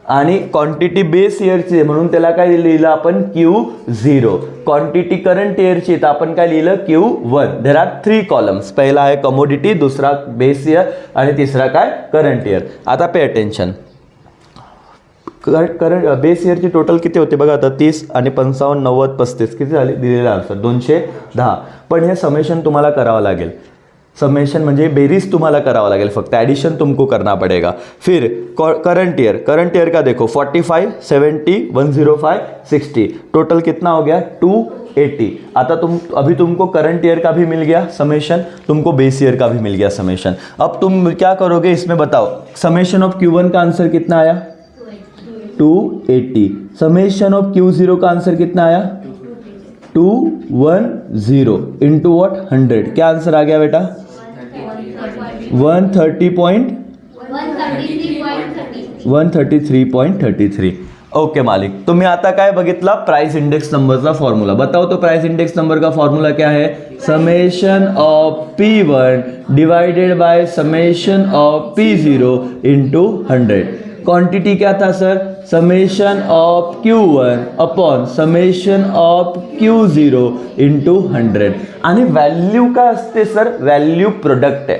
आणि क्वांटिटी बेस ईयरची म्हणून त्याला काय लिहिलं आपण? Q0. क्वांटिटी करंट ईयरची तर आपण काय लिहिलं? Q1. There are 3 columns. पहिला आहे कमोडिटी, दुसरा बेस ईयर आणि तिसरा काय? Current year. आता पे अटेन्शन. करंट बेस ईयरची टोटल किती होते बघा आता? 30 आणि 55 90 35 किती झाली? दिलेला आन्सर 210. पण हे समेशन तुम्हाला करावं लागेल. समेशन म्हणजे बेरीज तुम्हाला करावा लागेल, फक्त एडिशन तुमको करना पड़ेगा. फिर करंट ईयर का देखो 45 70 105 60 टोटल कितना हो गया? 280. आता अभी तुमको करंट ईयर का भी मिल गया समेशन, तुमको बेस ईयर का भी मिल गया समेशन. अब तुम क्या करोगे इसमें बताओ? समेशन ऑफ Q1 का आंसर कितना आया? 280. समेशन ऑफ Q0 का आंसर कितना आया? 210 इंटू व्हाट? 100. क्या आंसर आ गया बेटा? 133.33. ओके मालिक, तुम्ही आता काय बघितला? प्राइस इंडेक्स नंबरचा फॉर्म्युला. बताओ तो प्राइस इंडेक्स नंबर का फॉर्मूला क्या है? Summation of P1 divided by summation of P0 into 100. Quantity क्या था sir? Summation of Q1 upon summation of Q0 into 100. आणि व्हॅल्यू काय असते सर? व्हॅल्यू प्रोडक्ट आहे.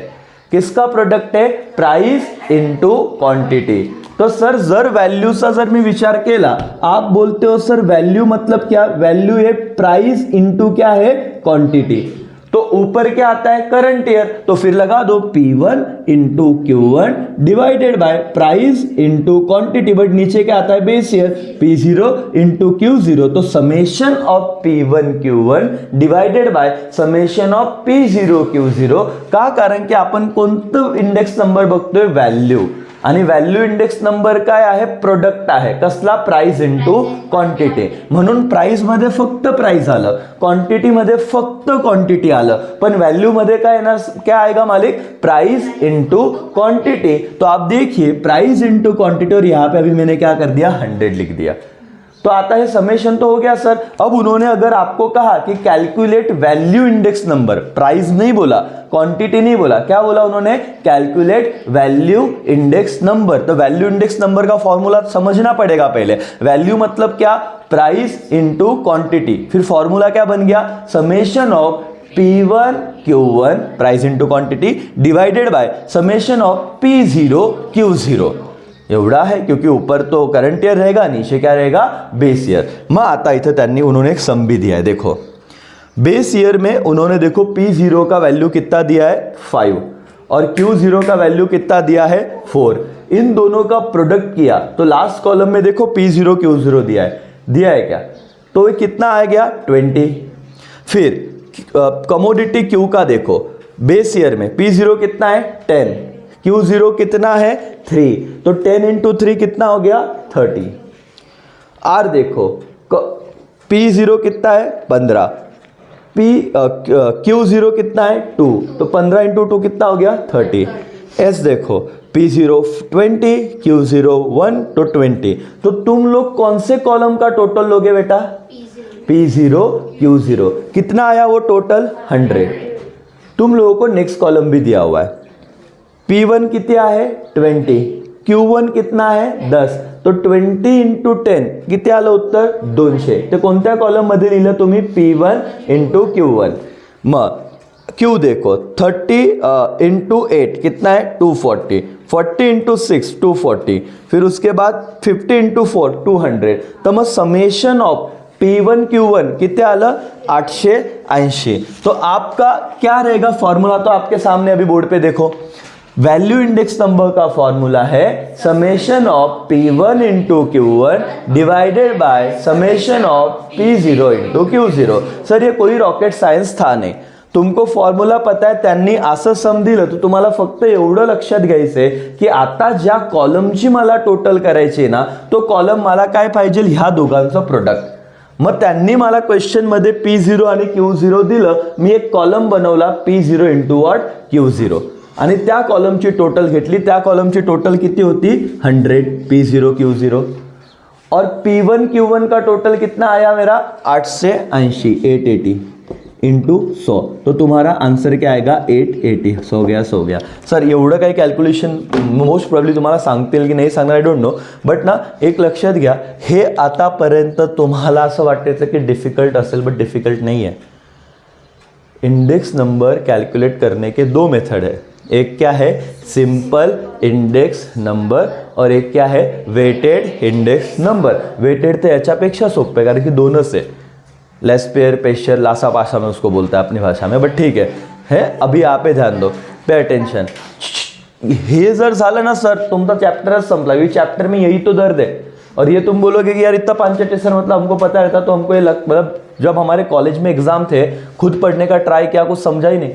किसका प्रोडक्ट आहे? Price into quantity. तो सर जर व्हॅल्यूचा जर मी विचार केला, आप बोलते हो सर वैल्यू मतलब क्या? वैल्यू है प्राइस इंटू क्या है? क्वांटिटी. तो ऊपर क्या आता है? Current year. तो फिर लगा दो P1 into Q1 divided bye price into quantity. But नीचे क्या आता है? Base year. P0 into Q0. तो summation of P1 Q1 divided by summation of P0 Q0. का? कारण की आपण कोणतं इंडेक्स नंबर बघतोय? व्हॅल्यू. आणि व्हॅल्यू इंडेक्स नंबर काय आहे? प्रोडक्ट आहे. कसला? Price into quantity. म्हणून प्राइस मध्ये फक्त प्राइस आलं, क्वांटिटी मध्ये फक्त क्वांटिटी आलं, पण व्हॅल्यू मध्ये काय येणार? क्या आएगा मालिक? Price into quantity. तो आप देखिए प्राइस इंटू क्वांटिटी और यहाँ पे अभी मैंने क्या कर दिया? 100 लिख दिया. तो आता है समेशन तो हो गया सर. अब उन्होंने अगर आपको कहा कि calculate value index number, price नहीं बोला, क्वांटिटी नहीं बोला, क्या बोला उन्होंने? Calculate value index number. तो वैल्यू इंडेक्स नंबर का फॉर्मूला समझना पड़ेगा पहले. वैल्यू मतलब क्या? Price into quantity. फिर फॉर्मूला क्या बन गया? Summation of P1 Q1 price into quantity divided by summation of P0 Q0. एवढा है, क्योंकि ऊपर तो करंट ईयर रहेगा, नीचे क्या रहेगा? Base year. मग आता इथे त्यांनी उन्होंने एक सम भी दिया है. देखो बेस ईयर में उन्होंने देखो P0 का वैल्यू कितना दिया है? 5 और Q0 का वैल्यू कितना दिया है? 4. इन दोनों का प्रोडक्ट किया तो लास्ट कॉलम में देखो P0 Q0 दिया है क्या? तो ये कितना आ गया? 20. फिर कमोडिटी Q का देखो, बेस ईयर में P0 कितना है? 10, Q0 कितना है? 3. तो 10 इंटू 3 कितना हो गया? 30. आर देखो P0 कितना है? 15. Q0 कितना है? 2. तो 15 इंटू 2 कितना हो गया? 30. एस देखो P0 20, Q0 1 तो 20. तो तुम लोग कौन से कॉलम का टोटल लोगे बेटा? P0 Q0. कितना आया वो टोटल? 100. तुम लोगों को नेक्स्ट कॉलम भी दिया हुआ है. P1 कितना है? 20. Q1 कितना है? 10. तो 20 इंटू 10 किती आलं उत्तर? 200. ते कोणत्या कॉलम मध्ये लिहिलं तुम्ही? P1 into Q1. मग Q देखो 30 इंटू 8 कितना है? 240. 40 इंटू 6 240. फिर उसके बाद 50 इंटू 4 200. तर मग समेशन ऑफ P1 Q1 कितने आलं? 880. तो आपका क्या रहेगा फॉर्मूला? तो आपके सामने अभी बोर्ड पे देखो. वैल्यू इंडेक्स नंबर का फॉर्मूला है summation of P1 into Q1 divided by summation of P0 into Q0. Sir ये कोई रॉकेट सायन्स था नाही. तुमको फॉर्म्युला पता आहे, त्यांनी असं सम दिलं तर तुम्हाला फक्त एवढं लक्षात घ्यायचंय की आता ज्या कॉलमची मला टोटल करायची ना, तो कॉलम मला काय पाहिजे? ह्या दोघांचं प्रोडक्ट. मग त्यांनी मला क्वेश्चन मध्ये P0 आणि Q0 दिलं, मी एक कॉलम बनवला P0 इंटू व्हॉट? Q0. आणि त्या कॉलमची टोटल घेतली. त्या कॉलमची टोटल किती होती? 100 P0 Q0. और P1 Q1 का टोटल कितना आया मेरा? 880 880 इंटू 100. तो तुम्हारा आंसर क्या आएगा? 880. 100 गया. सर एवढं काही कॅल्क्युलेशन मोस्ट प्रॉब्ली तुम्हाला सांगतील की नाही सांगणार, आय डोंट नो. बट ना एक लक्षात घ्या, हे आतापर्यंत तुम्हाला असं वाटायचं की डिफिकल्ट असेल, बट डिफिकल्ट नहीं है. इंडेक्स नंबर कैलकुलेट करने के दो मेथड है. एक क्या है? सिंपल इंडेक्स नंबर और एक क्या है? Weighted index number. वेटेड तो याच्यापेक्षा सोपं आहे कारण की दोनच आहे. लेस पेयर पेशर लासा पासा में उसको बोलता है अपनी भाषा में, बट ठीक है. अभी यहाँ पे ध्यान दो, पे अटेंशन. हे जर झालं ना सर, तुमचा चैप्टरच संपला. ये चैप्टर में यही तो दर्द है. और ये तुम बोलोगे कि यार इतना पांचट सर, मतलब हमको पता रहता. तो हमको ये मतलब जब हमारे कॉलेज में एग्जाम थे, खुद पढ़ने का ट्राई किया, कुछ समझा ही नहीं.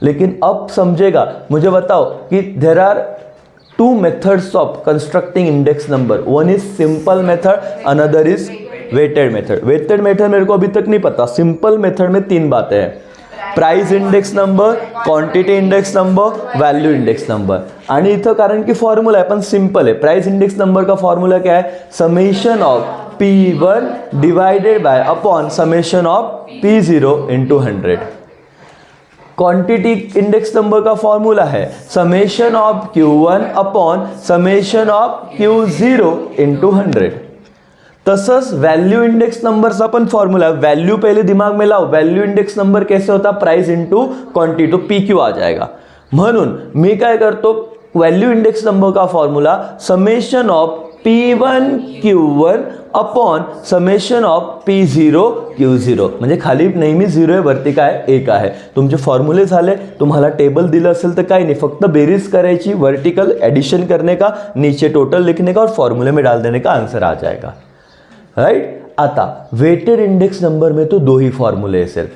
लेकिन अब समझेगा. मुझे बताओ कि there are 2 methods of constructing index number. One is simple method, another is weighted method. Weighted method मेरे को अभी तक नहीं पता. सिंपल मेथड में 3 बातें हैं: price index number, quantity index number, value index number. आणि इथं कारण की फॉर्मूला है पण सिंपल है. प्राइस इंडेक्स नंबर का फॉर्मूला क्या है? Summation of P1 divided bye upon summation of P0 into 100. Quantity index number का फॉर्मूला है summation of Q1 upon summation of Q0 into 100. तसंच वैल्यू इंडेक्स नंबरचा पण फॉर्मूला. वैल्यू पहले दिमाग में लाओ. वैल्यू इंडेक्स नंबर कैसे होता? Price into quantity. तो PQ आ जाएगा. म्हणून मी काय करतो, व्हॅल्यू इंडेक्स नंबर का formula summation of P1 Q1 upon summation of P0 Q0, म्हणजे खाली नेहमी 0 आहे, वरती काय 1 आहे. तुमचे फॉर्म्युले झाले. तुम्हाला टेबल दिलं असेल तर काही नाही, फक्त बेरीज करायची, वर्टिकल एडिशन करने का, नीचे टोटल लिखने का और फॉर्मूले में डाल देने का, आंसर आ जाएगा. राइट. आता वेटेड इंडेक्स नंबर में तो 2 ही फॉर्म्युले आहे सिर्फ,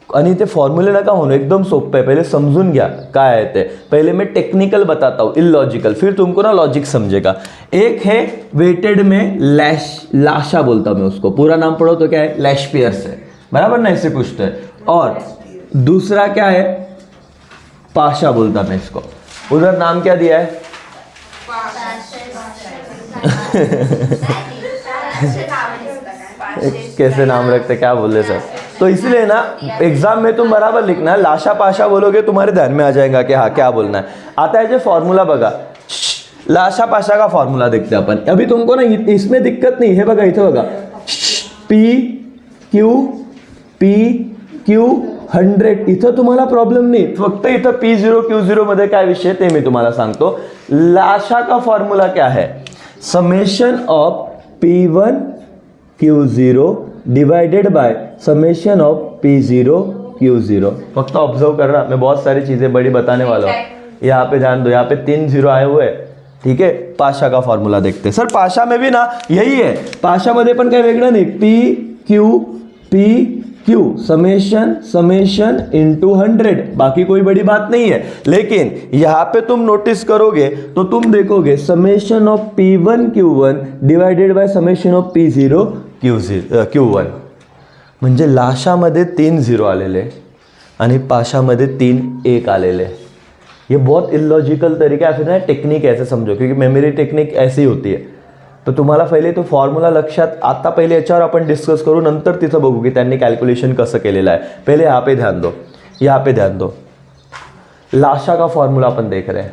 आणि ते फॉर्म्युले नका म्हणू, एकदम सोपं आहे. पहले समझून घ्या काय आहे ते. पहले मैं टेक्निकल बताता हूँ, इलॉजिकल, फिर तुमको ना लॉजिक समझेगा. एक है वेटेड में लाशा बोलता हूँ मैं उसको, पूरा नाम पढ़ो तो क्या है, लैशपियर्स है, बराबर ना, ऐसे पूछते हैं. और दूसरा क्या है, पाशा बोलता मैं इसको. उधर नाम क्या दिया है, कैसे नाम रखते, क्या बोल रहे सर. तो इसलिए ना एग्जाम में तुम बराबर लिखना है, लाशा पाशा बोलोगे तुम्हारे ध्यान में आ जाएगा कि हाँ क्या बोलना है. आता है जो फॉर्मूला बघा, लाशा पाशा का फॉर्मूला देखते अपन. अभी तुमको ना इसमें दिक्कत नहीं है, बघा इथे बघा, P Q 100, इथं तुम्हाला प्रॉब्लेम नाही, फक्त इथं P0 Q0 मध्ये काय विषय ते मी तुम्हाला सांगतो. लाशा का फॉर्मूला क्या है, summation of P1 Q0 divided by summation of P0 Q0. फक्त ऑब्जर्व कर रहा, मैं बहुत सारी चीजें बड़ी बताने वाला हूँ. यहाँ पे ध्यान दो, यहाँ पे 3 0 आए हुए, ठीक है. पाशा का फॉर्मूला देखते हैं. सर पाशा में भी ना यही है, पाशा मध्ये पण काही वेगळं नाही, P Q समेशन इंटू 100, बाकी कोई बड़ी बात नहीं है. लेकिन यहाँ पे तुम नोटिस करोगे तो तुम देखोगे summation of P1 Q1 divided by summation of P0 Q1, म्हणजे लाशामध्ये 3 0 आलेले आणि पाशामध्ये 3 1 आलेले. ये बहुत इलॉजिकल तरीका है, फिर ना टेक्निक ऐसे समझो, क्योंकि मेमोरी टेक्निक ऐसी होती है. तो तुम्हाला पहिले तो फॉर्म्युला लक्षात, आता पहिले याच्यावर आपण डिस्कस करू, नंतर तिथं बघू की त्यांनी कॅल्क्युलेशन कसं केलेलं आहे. पहिले यहाँ पे ध्यान दो, यहाँ पे ध्यान दो. लाशा का फॉर्मूला अपन देख रहे हैं,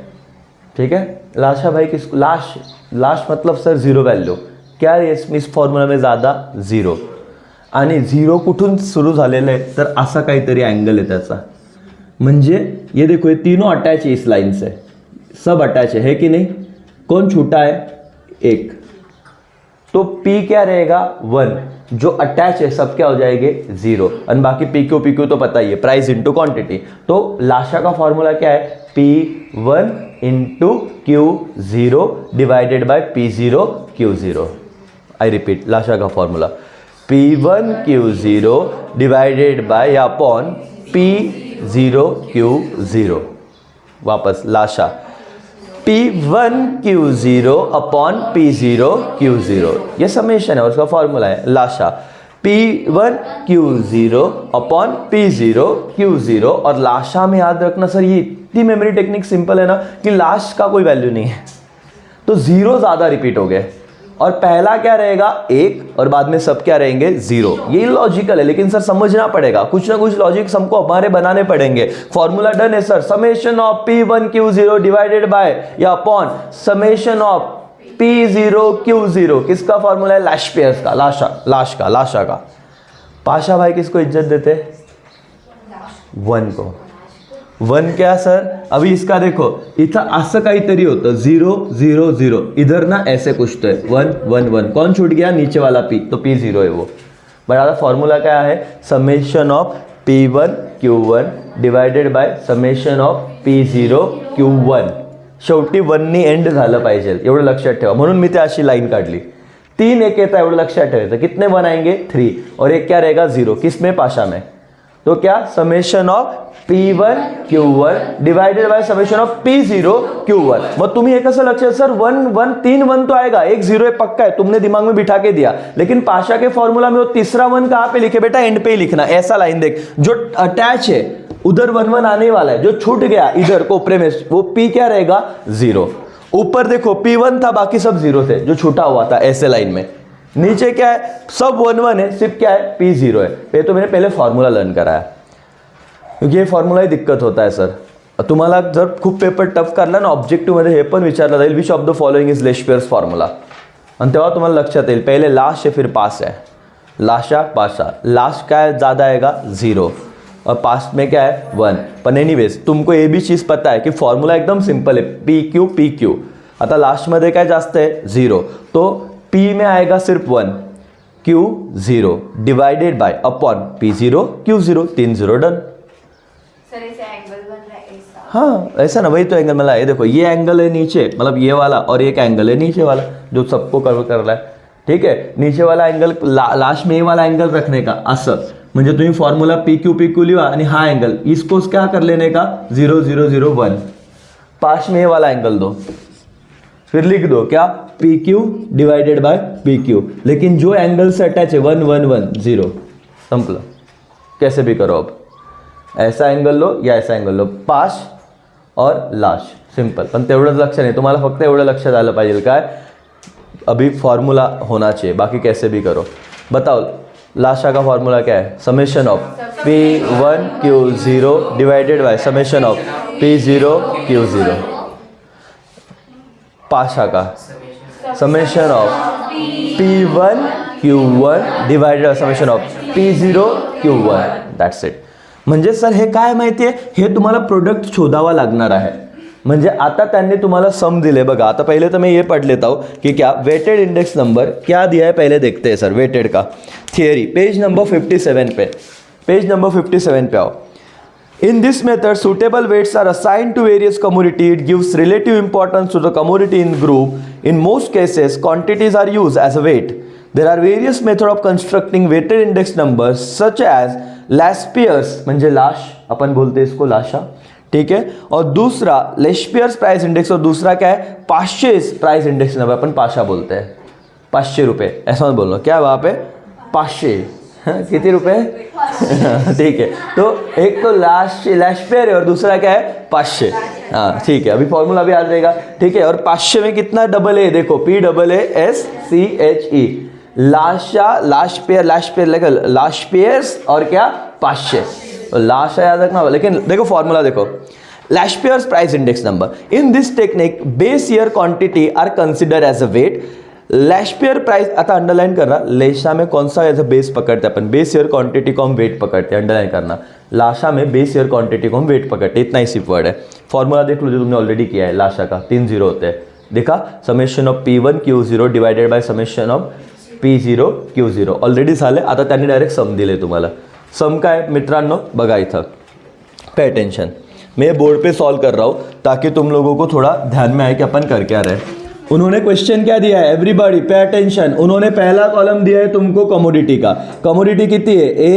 ठीक है. लाशा भाई किस, लाश मतलब सर 0 वैल्यू. क्या इस फॉर्म्युला में ज़्यादा 0, आणि 0 कुठून सुरू झालेलं आहे, तर असा काहीतरी अँगल आहे त्याचा. म्हणजे ये देखो, ये तीनों अटैच है इस लाइन से, सब अटैच है कि नहीं. कौन छूटा है, 1. तो P क्या रहेगा 1, जो अटैच है सब क्या हो जाएंगे 0, और बाकी PQ तो पता ही है, प्राइस इंटू क्वांटिटी. तो लाशा का फॉर्मूला क्या है, P1 into Q0 divided bye P0 Q0. I repeat, लाशा का formula P1 Q0 divided bye upon P0 Q0. वापस लाशा P1 Q0 upon P0 Q0, ये समेशन है, उसका फॉर्मूला है लाशा. P1 Q0 upon P0 Q0. और लाशा में याद रखना सर, ये इतनी मेमोरी टेक्निक सिंपल है ना कि लाश का कोई वैल्यू नहीं है, तो 0 ज़्यादा रिपीट हो गए, और पहला क्या रहेगा 1, और बाद में सब क्या रहेंगे 0. ये लॉजिकल है, लेकिन सर समझना पड़ेगा, कुछ ना कुछ लॉजिक हमको हमारे बनाने पड़ेंगे. फॉर्मूला डन है sir, summation of P1 Q0 divided by या upon summation of P0 Q0. किसका फॉर्मूला है, लैशपियर्स का, लाशा का. पाशा भाई किसको इज्जत देते, 1 को. 1 क्या सर, अभी इसका देखो, इथं असं काहीतरी होतं 0 0 0, इधर ना ऐसे कुछ तो है 1 1 1. कौन छूट गया, नीचे वाला P, तो P0 है वो. बराबर. फॉर्मूला क्या है, summation of P1 Q1 divided by summation of P0 Q1. शेवटी 1 नी एंड झालं पाहिजे, एवढं लक्षात ठेवा. म्हणून मी ते अशी लाईन काढली. 3 1 येतं, एवढं लक्षात ठेवायचं. कितने 1 आएंगे 3, और एक क्या रहेगा 0, किसमें, पाशा में. तो क्या, summation of P1 Q1 divided by summation of P0 Q1. मग तुम्ही हे कसं लक्षात, सर 1 1 3 1 तो आएगा, एक 0 है पक्का है, तुमने दिमाग में बिठा के दिया. लेकिन पाशा के फॉर्मूला में वो तीसरा 1 कहाँ पे लिखे बेटा, एंड पे ही लिखना. ऐसा लाइन देख, जो अटैच है उधर 1 1 आने वाला है, जो छूट गया इधर कोपरे में वो P क्या रहेगा 0. ऊपर देखो P1 था, बाकी सब 0 थे, जो छूटा हुआ था, ऐसे लाइन में. नीचे क्या है, सब 1 1 है, सिर्फ क्या है P0 है. ये तो मैंने पहले फॉर्मूला लर्न कराया, क्योंकि हे फॉर्म्युला दिक्कत होता है सर. तुम्हाला जर खूप पेपर टफ काढला ना, ऑब्जेक्टिव्हमध्ये हे पण विचारलं जाईल, which of the following is Laspeyres formula, आणि तेव्हा तुम्हाला लक्षात येईल. पहले लाश है, फिर पास है, लाशा पाशा. लाश काय ज़्यादा आएगा 0, और पास्ट में क्या है 1. पण एनिवेज तुमको ये भी चीज़ पता है की फॉर्म्युला एकदम सिंपल है, पी क्यू. आता लास्टमध्ये काय जास्त आहे 0, तो पी में आएगा सिर्फ 1, Q0 divided bye upon P0 Q0, 3 0 done. Sir ऐसे एंगल बन रहा है ऐसा. हाँ ऐसा ना, वही तो एंगल मला ये देखो, ये एंगल है नीचे मतलब ये वाला, और एक एंगल है नीचे वाला जो सबको कवर कर रहा है. ठीक है, नीचे वाला एंगल लास्ट में ये वाला एंगल रखने का असं, म्हणजे तुम्ही फॉर्म्युला पी क्यू लिहा आणि हा एंगल इसको क्या कर लेने का 0 0 0 1. पास में ये वाला एंगल दो, फिर लिख दो क्या P Q divided by P Q. लेकिन जो एंगल से अटैच है 1 1 1 0, संपलं. कैसे भी करो, अब ऐसा एंगल लो या ऐसा एंगल लो, पास और लास्ट, सिंपल. पण तेवढंच लक्ष नाही, तुम्हाला फक्त एवढं लक्षात आलं पाहिजे काय अभी फॉर्मूला होना चाहिए, बाकी कैसे भी करो. बताओ लाशा का फॉर्मूला क्या है, summation of P1 Q0 divided by summation of P0 Q0. Paasche का summation of P1 Q1 divided by summation of P0 Q1. That's it. म्हणजे सर हे काय माहिती आहे, हे तुम्हाला प्रोडक्ट शोधावा लागणार आहे. म्हणजे आता त्यांनी तुम्हाला सम दिले बघा. आता पहले तो मैं ये पढ़ लेता हूँ कि क्या वेटेड इंडेक्स नंबर क्या दिया है, पहले देखते हैं सर. वेटेड का थियरी पेज नंबर 57 पे, पेज नंबर 57 पे आओ. In this method, suitable weights are assigned to various commodity. It gives relative importance to the commodity in group. In most cases, quantities are used as a weight. There are various methods of constructing weighted index numbers such as Laspier's म्हणजे लाश अपन बोलते इसको लाशा, ठीक है. और दूसरा लेशपियर्स price index, और दूसरा क्या है पाशेस प्राइस इंडेक्स नंबर, अपन पाशा बोलते हैं 500 रुपये, ऐसा मत बोलना. क्या है वहाँ पे 500, कितने रुपए ठीक है. तो एक तो लैशपेयर है और दूसरा क्या है 500. हाँ ठीक है, अभी फॉर्मूला भी याद रहेगा. ठीक है, और 500 में कितना डबल ए, देखो PAASCHE, लाशा लाशपेयर लाशपेयर्स और क्या 500. लाशा याद रखना, लेकिन देखो फॉर्मूला देखो, Laspeyres price index number. In this technique base year quantity are consider as a weight. Laspeyres price, आता अंडरलाइन कर रहा, लेशा में कौन सा एज अ बेस पकड़ते हैं अपन, बेस ईयर क्वांटिटी को हम वेट पकड़ते हैं, अंडरलाइन करना. लाशा में बेस ईयर क्वांटिटी को हम वेट पकड़ते हैं, इतना ही सिर्फ वर्ड है. फॉर्मूला देख लो जो तुमने ऑलरेडी किया है, लाशा का 3 0 होते हैं. देखा, summation of P1 Q0 divided by summation of P0 Q0 already झाले. आता त्यांनी डायरेक्ट सम दिले तुम्हाला. सम काय मित्रांनो बघा इथं, पे अटेंशन. मैं बोर्ड पे सॉल्व कर रहा हूँ ताकि तुम लोगों को थोड़ा ध्यान में आए कि अपन कर क्या रहे. उन्होंने क्वेश्चन क्या दिया है, एवरीबॉडी पे अटेंशन. उन्होंने पहला कॉलम दिया है तुमको कमोडिटी का. कमोडिटी किती आहे A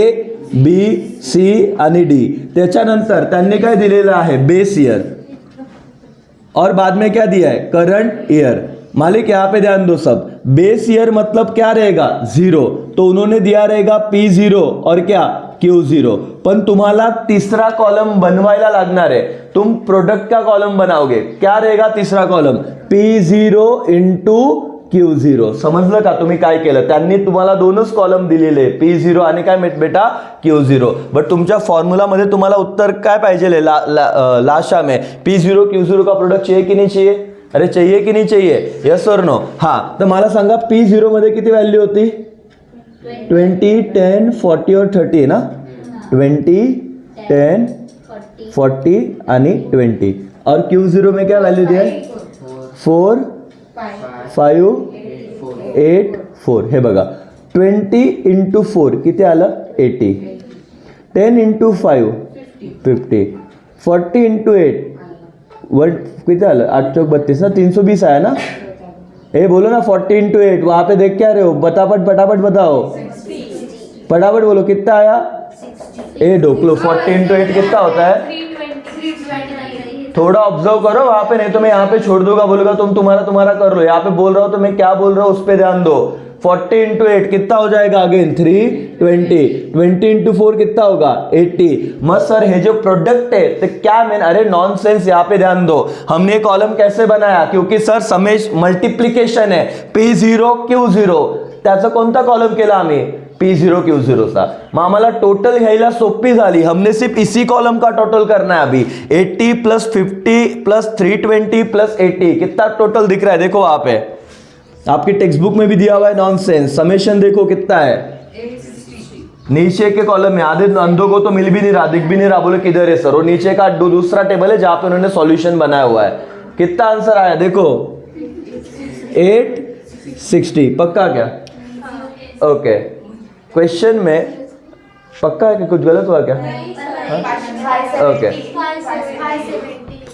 B C आणि D. त्याच्यानंतर त्यांनी काय दिलेलं आहे बेस ईयर, और बाद में क्या दिया है करंट ईयर. मालिक यहाँ पे ध्यान दो सब, बेस ईयर मतलब क्या रहेगा 0, तो उन्होंने दिया रहेगा P0 और क्या Q0. पण तुम्हाला तीसरा कॉलम बनवायला लागणार है. तुम प्रोडक्ट का कॉलम बनाओगे, क्या रहेगा तीसरा कॉलम P0 इंटू Q0. समजलं का तुम्ही काय केलं, त्यांनी तुम्हाला दोनच कॉलम दिलेले P0 आणि काय बेटा Q0. बट तुमच्या फॉर्म्युलामध्ये तुम्हाला उत्तर काय पाहिजे, लाशा में P0 Q0 का प्रोडक्ट चाहिए की नहीं चाहिए, अरे चाहिए की नहीं चाहिए, यस और नो. हाँ, तर मला सांगा P0 मध्ये किती व्हॅल्यू होती 20 10 40 और 30 है ना. 20 10 40 आणि 20. और Q0 में क्या वैल्यू दिया है 4 5 8 4. हे बघा 20 इंटू 4 किती आलं 80, 10 इंटू 5 50, 40 इंटू 8 कितना 8 चौक 32 ना, 320 आया ना. ए बोलो ना 40 इंटू 8, वहाँ पे देख क्या रहे हो, फटाफट बताओ, फटाफट बोलो कितना आया. ए ढोकलो 40 इंटू 8 कितना होता है, थोड़ा ऑब्जर्व करो वहाँ पे, नहीं तो मैं यहाँ पे छोड़ दूंगा, बोलूंगा तुम तुम्हारा कर लो. यहाँ पे बोल रहा हूँ तो मैं क्या बोल रहा हूँ उस पर ध्यान दो. 40 इंटू 8 कितना हो जाएगा, अगेन 320. 20 इंटू 4 कितना होगा 80. मत सर हे जो प्रोडक्ट है तो क्या मैंने, अरे नॉनसेंस, यहाँ पे ध्यान दो. हमने कॉलम कैसे बनाया, क्योंकि सर समेश मल्टिप्लिकेशन है P0 Q0, त्याचा कोणता कॉलम केला आम्ही P0 Q0 चा. मग आम्हाला टोटल घ्यायला सोपी झाली. हमने सिर्फ इसी कॉलम का टोटल करना है अभी. 80 प्लस 50 प्लस 320 प्लस 80 कितना टोटल दिख रहा है, देखो वहां पे आपकी टेक्स्ट बुक में भी दिया हुआ है. नॉनसेंस, समेशन देखो कितना है नीचे के कॉलम में आधे अंधों को तो मिल भी नहीं रहा, दिख भी नहीं रहा, बोले किधर है सर। और नीचे का दूसरा टेबल है जहां पे उन्होंने सॉल्यूशन बनाया हुआ है। कितना आंसर आया देखो 860। पक्का क्या? ओके क्वेश्चन में पक्का है कि कुछ गलत हुआ क्या? ओके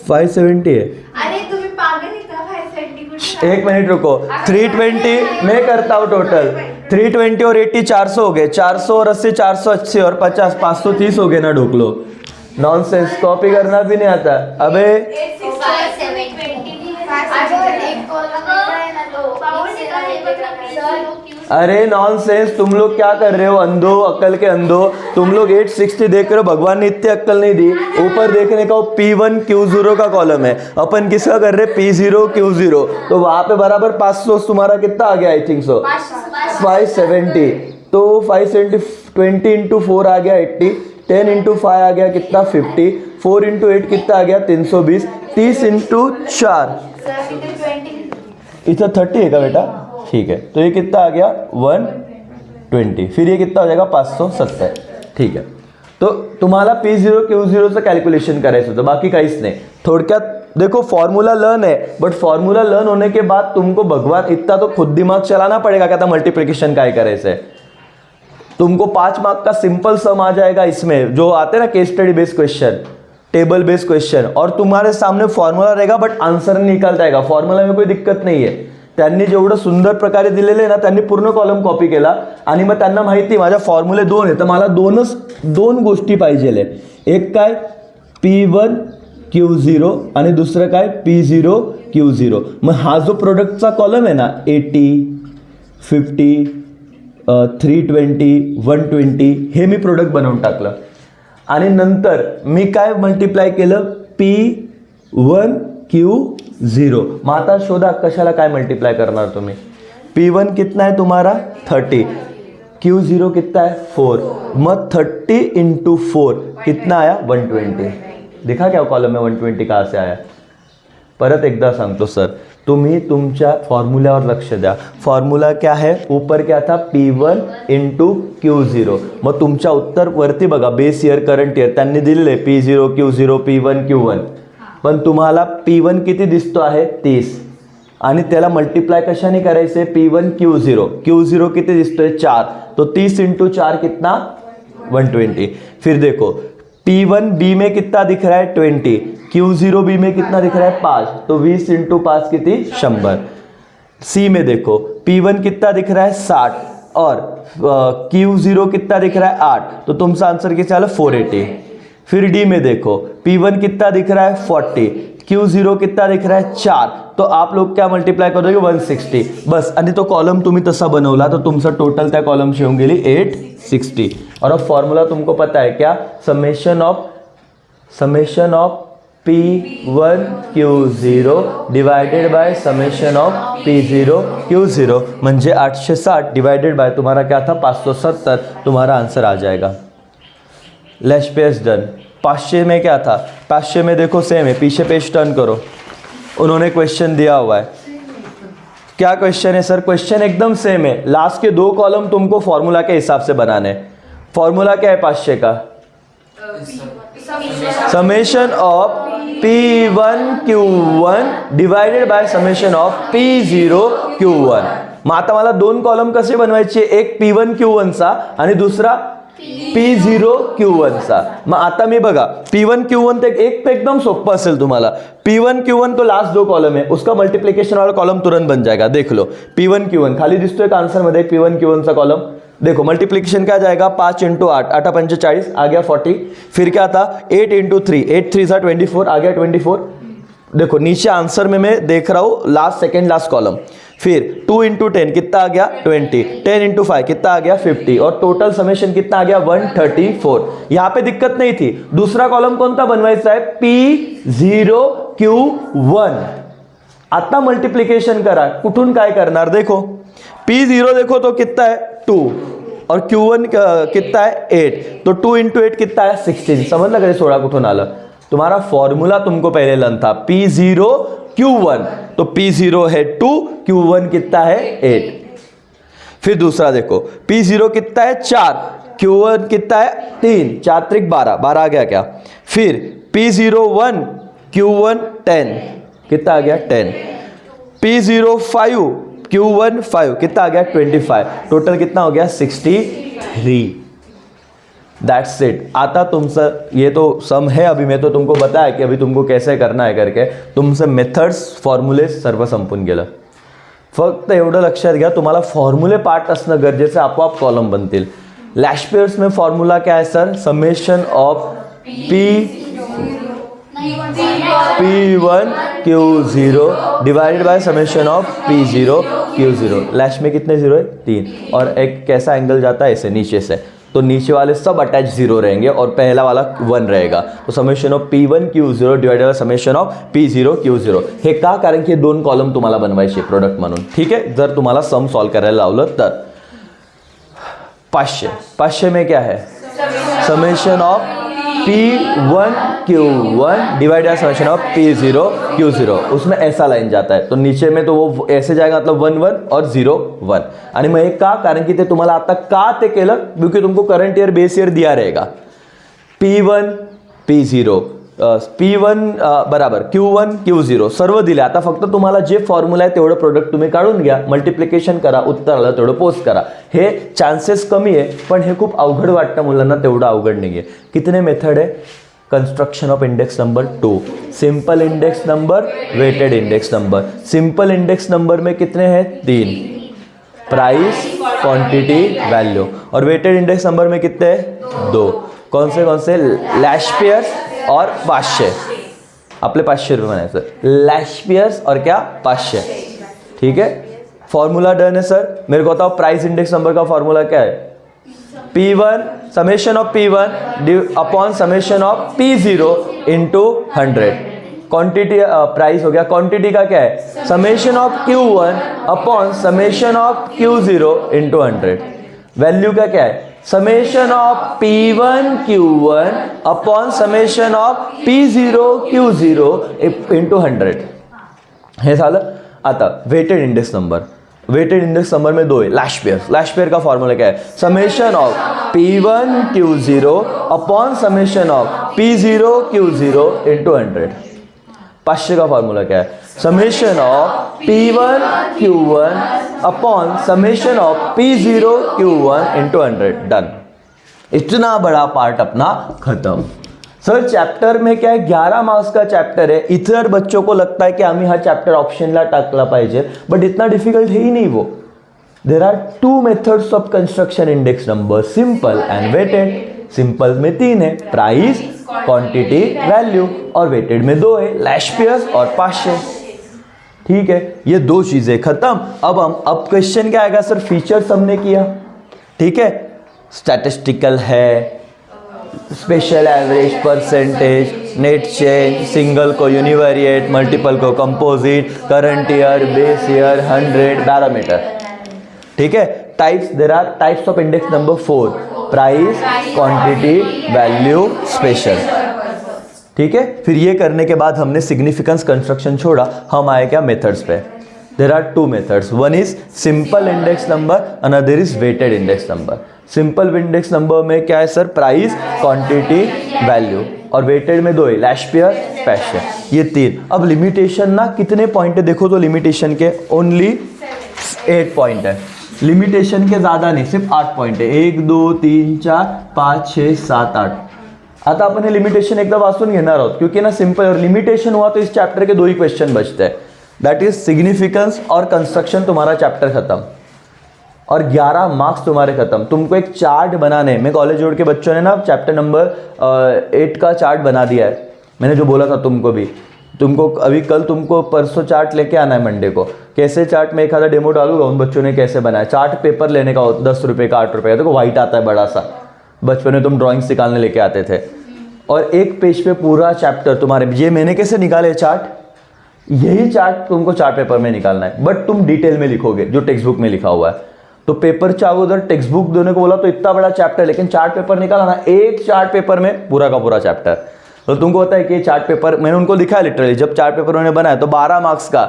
570 है। अरे तुम्ही पागल आहे का? 570 कुठे? एक मिनट रुको, 320 मैं करता हूँ टोटल। 320 और 80 400 हो गए, 400 और 80 480 और 50 530 हो गए ना ढोकलो। नॉनसेंस, कॉपी करना भी नहीं आता। अबे अरे नॉनसेंस, तुम लोग क्या कर रहे हो अंधो, अक्ल के अंधो। तुम लोग 860 देख रहे हो, भगवान ने इतनी अक्ल नहीं दी। ऊपर देखने का P1 Q0 का कॉलम है, अपन किसका कर रहे P0 Q0, तो वहां पे बराबर 500 तुम्हारा कितना आ गया? I think so 570। तो 570 20 इंटू 4 आ गया 80, 10 इंटू 5 आ गया कितना 50, 4 इंटू 8 कितना आ गया 320, 30 इंटू 4 इतना 30 है का बेटा? ठीक है, तो ये कितना आ गया 120, फिर ये कितना हो जाएगा 570। ठीक है, तो तुम्हाला P0 Q0 से कैलकुलेशन करायचं होतं, बाकी काहीच नाही। थोडक्यात देखो फॉर्मूला लर्न है, बट फॉर्मूला लर्न होने के बाद तुमको भगवान इतना तो खुद दिमाग चलाना पड़ेगा कि आता मल्टीप्लिकेशन काय करायचं है। तुमको 5 मार्क का सिंपल सम आ जाएगा इसमें, जो आते हैं ना case study based question, table based question, और तुम्हारे सामने फॉर्म्युला रहेगा बट आन्सर निकालता येगा। फॉर्म्युला में कोई दिक्कत नाही आहे। त्यांनी जेवढं सुंदर प्रकारे दिलेले ना, त्यांनी पूर्ण कॉलम कॉपी केला आणि मग त्यांना माहिती माझ्या फॉर्म्युले 2 आहे, तर मला दोन गोष्टी पाहिजे। एक काय P1 Q0 आणि दुसरं काय P0 Q0। मग हा जो प्रोडक्टचा कॉलम आहे ना 80 50 320 120 हे मी प्रोडक्ट बनवून टाकलं आणि नंतर मी काय मल्टिप्लाय केलं P1 Q0। मग आता शोधा कशाला काय मल्टिप्लाय करणार तुम्ही। P1 कितना है तुम्हारा 30, Q0 कितना है 4, मग 30 इंटू 4 कितना आया 120। दिखा क्या कॉलम में 120 कहाँ से आया? परत एकदा सांगतो सर, तुम्ही तुमच्या फॉर्म्युल्यावर लक्ष द्या। फॉर्म्युला क्या है? ऊपर क्या था P1 इंटू Q0। मग तुमच्या उत्तर वरती बघा, बेस ईयर करंट ईयर त्यांनी दिलेले P0 Q0 P1 Q1, पण तुम्हाला P1 किती दिसतो आहे 30 आणि त्याला मल्टिप्लाय कशाने करायचे P1 Q0, Q0 किती दिसतोय 4, तो 30 इंटू 4 कितना 120। फिर देखो P1 B में कितना दिख रहा है 20, Q0 B में कितना दिख रहा है 5, तो 20 इंटू 5 कितनी 100। C में देखो P1 कितना दिख रहा है 60 और Q0 कितना दिख रहा है 8, तो तुमचा आंसर कितना आला 480। फिर D में देखो P1 कितना दिख रहा है 40, Q0 कितना दिख रहा है 4, तो आप लोग क्या मल्टीप्लाय करोगे 160 बस। आणि तो कॉलम तुम्ही तसा बनवला तो तुमचा टोटल त्या कॉलमशी होऊन गेली 860। और अब फॉर्मूला तुमको पता है क्या? Summation of P1 Q0 divided by summation of P0 Q0 म्हणजे 860 डिवाइडेड बाय तुम्हारा क्या था 570, तुम्हारा आंसर आ जाएगा। Less page done. 500 में क्या था? 500 में देखो सेम है, पीछे पेज टर्न करो, उन्होंने क्वेश्चन दिया हुआ है। क्या क्वेश्चन है सर? क्वेश्चन एकदम सेम है, लास्ट के 2 कॉलम तुमको फॉर्मूला के हिसाब से बनाने। फॉर्मूला क्या है 500 का? Summation of P1 Q1 divided by summation of P0 Q1। मग आता मला 2 कॉलम कसे बनवायचे, एक P1 Q1 चा आणि दुसरा P0 Q1 चा। मग आता मी बघा P1 Q1 एक पे एकदम सोपं असेल तुम्हाला। P1 Q1 तो लास्ट 2 कॉलम है, उसका मल्टीप्लिकेशन वाला कॉलम तुरंत बन जाएगा। देख लो P1 Q1 खाली दिसतोय का आंसर मध्ये P1 Q1 चा कॉलम? देखो मल्टीप्लिकेशन क्या जाएगा 5 इंटू 8 8 45 आ गया 40। फिर क्या था 8 इंटू 3 8 3 24 आ गया 24। देखो नीचे आंसर में मैं देख रहा हूँ लास्ट सेकेंड लास्ट कॉलम। फिर 2 इंटू 10 कितना आ गया 20, 10 इंटू 5 कितना आ गया 50 और टोटल समेशन कितना आ गया 134। यहाँ पे दिक्कत नहीं थी। दूसरा कॉलम कौन सा बनवायचा है P0 Q1। आता मल्टीप्लिकेशन करा, कुठून काय करणार? देखो P0 देखो तो कितना है 2 और Q1 कितना है 8, तो 2 इंटू 8 कितना है 16। समझ लगा 16 कुठून आलं? तुम्हारा फॉर्मूला तुमको पहले लर्न था P0 Q1, तो P0 है 2, Q1 कितना है 8। फिर दूसरा देखो P0 कितना है 4, Q1 कितना है 3, 4 त्रिक 12, 12 आ गया क्या। फिर P01 Q1 10 कितना आ गया 10, P05 Q1 5 कितना आ गया 25, टोटल कितना हो गया 63। That's it. आता तुमसे ये तो सम है, अभी मैं तो तुमको बताया कि अभी तुमको कैसे करना आहे करके, तुमचे मेथड्स फॉर्म्युले सर्व संपून गेलं। फक्त एवढं लक्षात घ्या, तुम्हाला फॉर्म्युले पार्ट असणं गरजेचं, आपोआप कॉलम बनतील। लॅश पेयर्स में फॉर्मूला क्या है sir, summation of P1 Q0 divided by summation of P0 Q0। लैश में कितने जीरो है 3, और एक कैसा एंगल जाता है ऐसे नीचे से, तो नीचे वाले सब अटैच जीरो रहेंगे और पहला वाला 1 रहेगा। तो summation of P1 Q0 divided by summation of P0 Q0 हे का, कारण की 2 कॉलम तुम्हाला बनवायचे प्रोडक्ट म्हणून, ठीक आहे। जर तुम्हाला सम सॉल्व करायला लावलं तर 500 में क्या है, summation of P1 Q1 divide by summation of P0 Q0, उसमें ऐसा लाइन जाता है, तो नीचे में तो वो ऐसे जाएगा, मतलब 1 1 और 0 1। आणि मग एक का, कारण की ते तुम्हाला आता का ते केलं, क्योंकि तुमको करंट ईयर बेस ईयर दिया रहेगा। P1 P0 P1 बराबर Q1 Q0 सर्व दिले। आता फक्त तुम्हाला जे फॉर्म्युला आहे तेवढं प्रोडक्ट तुम्ही काढून घ्या, मल्टिप्लिकेशन करा, उत्तर आलं तेवढं पोस्ट करा। हे चान्सेस कमी आहे, पण हे खूप अवघड वाटतं मुलांना, तेवढं अवघड नाही आहे। कितने मेथड है, construction of index number 2, simple index number, weighted index number. Simple index number में कितने हैं 3, प्राइस, क्वांटिटी, वैल्यू, और वेटेड इंडेक्स नंबर में कितने हैं 2। कौन से लैश पेयर्स और 500, आपले 500 रुपये बनायचं, लैश पेयर्स और क्या 500, ठीक है। फॉर्मूला डन है सर। मेरे को बताओ प्राइस इंडेक्स नंबर का फॉर्मूला क्या है, P1 summation of P1 upon summation of P0 into 100। Quantity price हो गया, क्वांटिटी का क्या है, summation of Q1 upon summation of Q0 into 100। Value का क्या है, summation of P1 Q1 upon summation of P0 Q0 into 100। हे झालं। आता weighted index number, weighted index number में 2 है, लैश पेयर। लैश पेयर का फॉर्मूला क्या है, summation of P1 Q0 upon summation of P0 Q0 into 100। 500 का फॉर्मूला क्या है, summation of P1 Q1 upon summation of P0 Q1 into 100। Done. इतना बड़ा पार्ट अपना खत्म। सर चैप्टर में क्या है, 11 मार्क्स का चैप्टर है। इतर बच्चों को लगता है कि आम्ही हा चैप्टर ऑप्शनला टाकला पाहिजे, बट इतना डिफिकल्ट है ही नहीं वो। There are 2 methods of construction index number, simple and weighted. Simple में 3 है, प्राइस, क्वांटिटी, वैल्यू, और वेटेड में 2 है, लैश पेयर्स और 500। ठीक है, ये 2 चीजें खत्म। अब क्वेश्चन क्या आएगा सर, फीचर्स हमने किया, ठीक है, स्टैटिस्टिकल है, special average, percentage, net change, single को यूनिवेरिएट, मल्टीपल को composite, current year, base year, 100, parameter. ठीक है, types, there are types of index number 4, price, quantity, value, special. ठीक है, फिर ये करने के बाद हमने सिग्निफिकेंस कंस्ट्रक्शन छोड़ा, हम आए क्या मेथड्स पे। There are 2 methods, one is simple index number, another is weighted index number. Simple index number में क्या है सर, प्राइस, क्वांटिटी, वैल्यू, और वेटेड में 2 है, लैश पेयर, पैशन। ये 3। अब लिमिटेशन ना कितने पॉइंट है देखो, तो लिमिटेशन के ओनली 8 पॉइंट है, लिमिटेशन के ज़्यादा नहीं, सिर्फ 8 पॉइंट है, 1 2 3 4 5 6 7 8। आता आपण हे लिमिटेशन एकदा वाचून घेणार आहोत, क्योंकि ना सिंपल और लिमिटेशन हुआ तो इस चैप्टर के 2 ही क्वेश्चन बचते हैं, दैट इज सिग्निफिकेंस और कंस्ट्रक्शन। तुम्हारा चैप्टर खत्म और 11 मार्क्स तुम्हारे खत्म। तुमको एक चार्ट बनाने, मैं कॉलेज जोड़ के बच्चों ने ना चैप्टर नंबर 8 का चार्ट बना दिया है, मैंने जो बोला था तुमको भी। तुमको अभी कल तुमको परसों चार्ट लेके आना है मंडे को। कैसे चार्ट में एक आधा डेमो डालूंगा, उन बच्चों ने कैसे बनाया। चार्ट पेपर लेने का 10 रुपये का 8 रुपये का, देखो वाइट आता है बड़ा सा, बचपन में तुम ड्राइंग्स निकालने लेके आते थे, और एक पेज पे पूरा चैप्टर तुम्हारे। ये मैंने कैसे निकाले चार्ट, यही चार्ट तुमको चार्ट पेपर में निकालना है, बट तुम डिटेल में लिखोगे जो टेक्स्ट बुक में लिखा हुआ है। तो पेपर चाहो उधर टेक्स्ट बुक देने को बोला तो इतना बड़ा चैप्टर, लेकिन चार्ट पेपर निकाला ना, एक चार्ट पेपर में पूरा का पूरा चैप्टर। तो तुमको पता है कि चार्ट पेपर मैंने उनको दिखाया लिटरली, जब चार्ट पेपर उन्होंने बनाया तो 12 मार्क्स का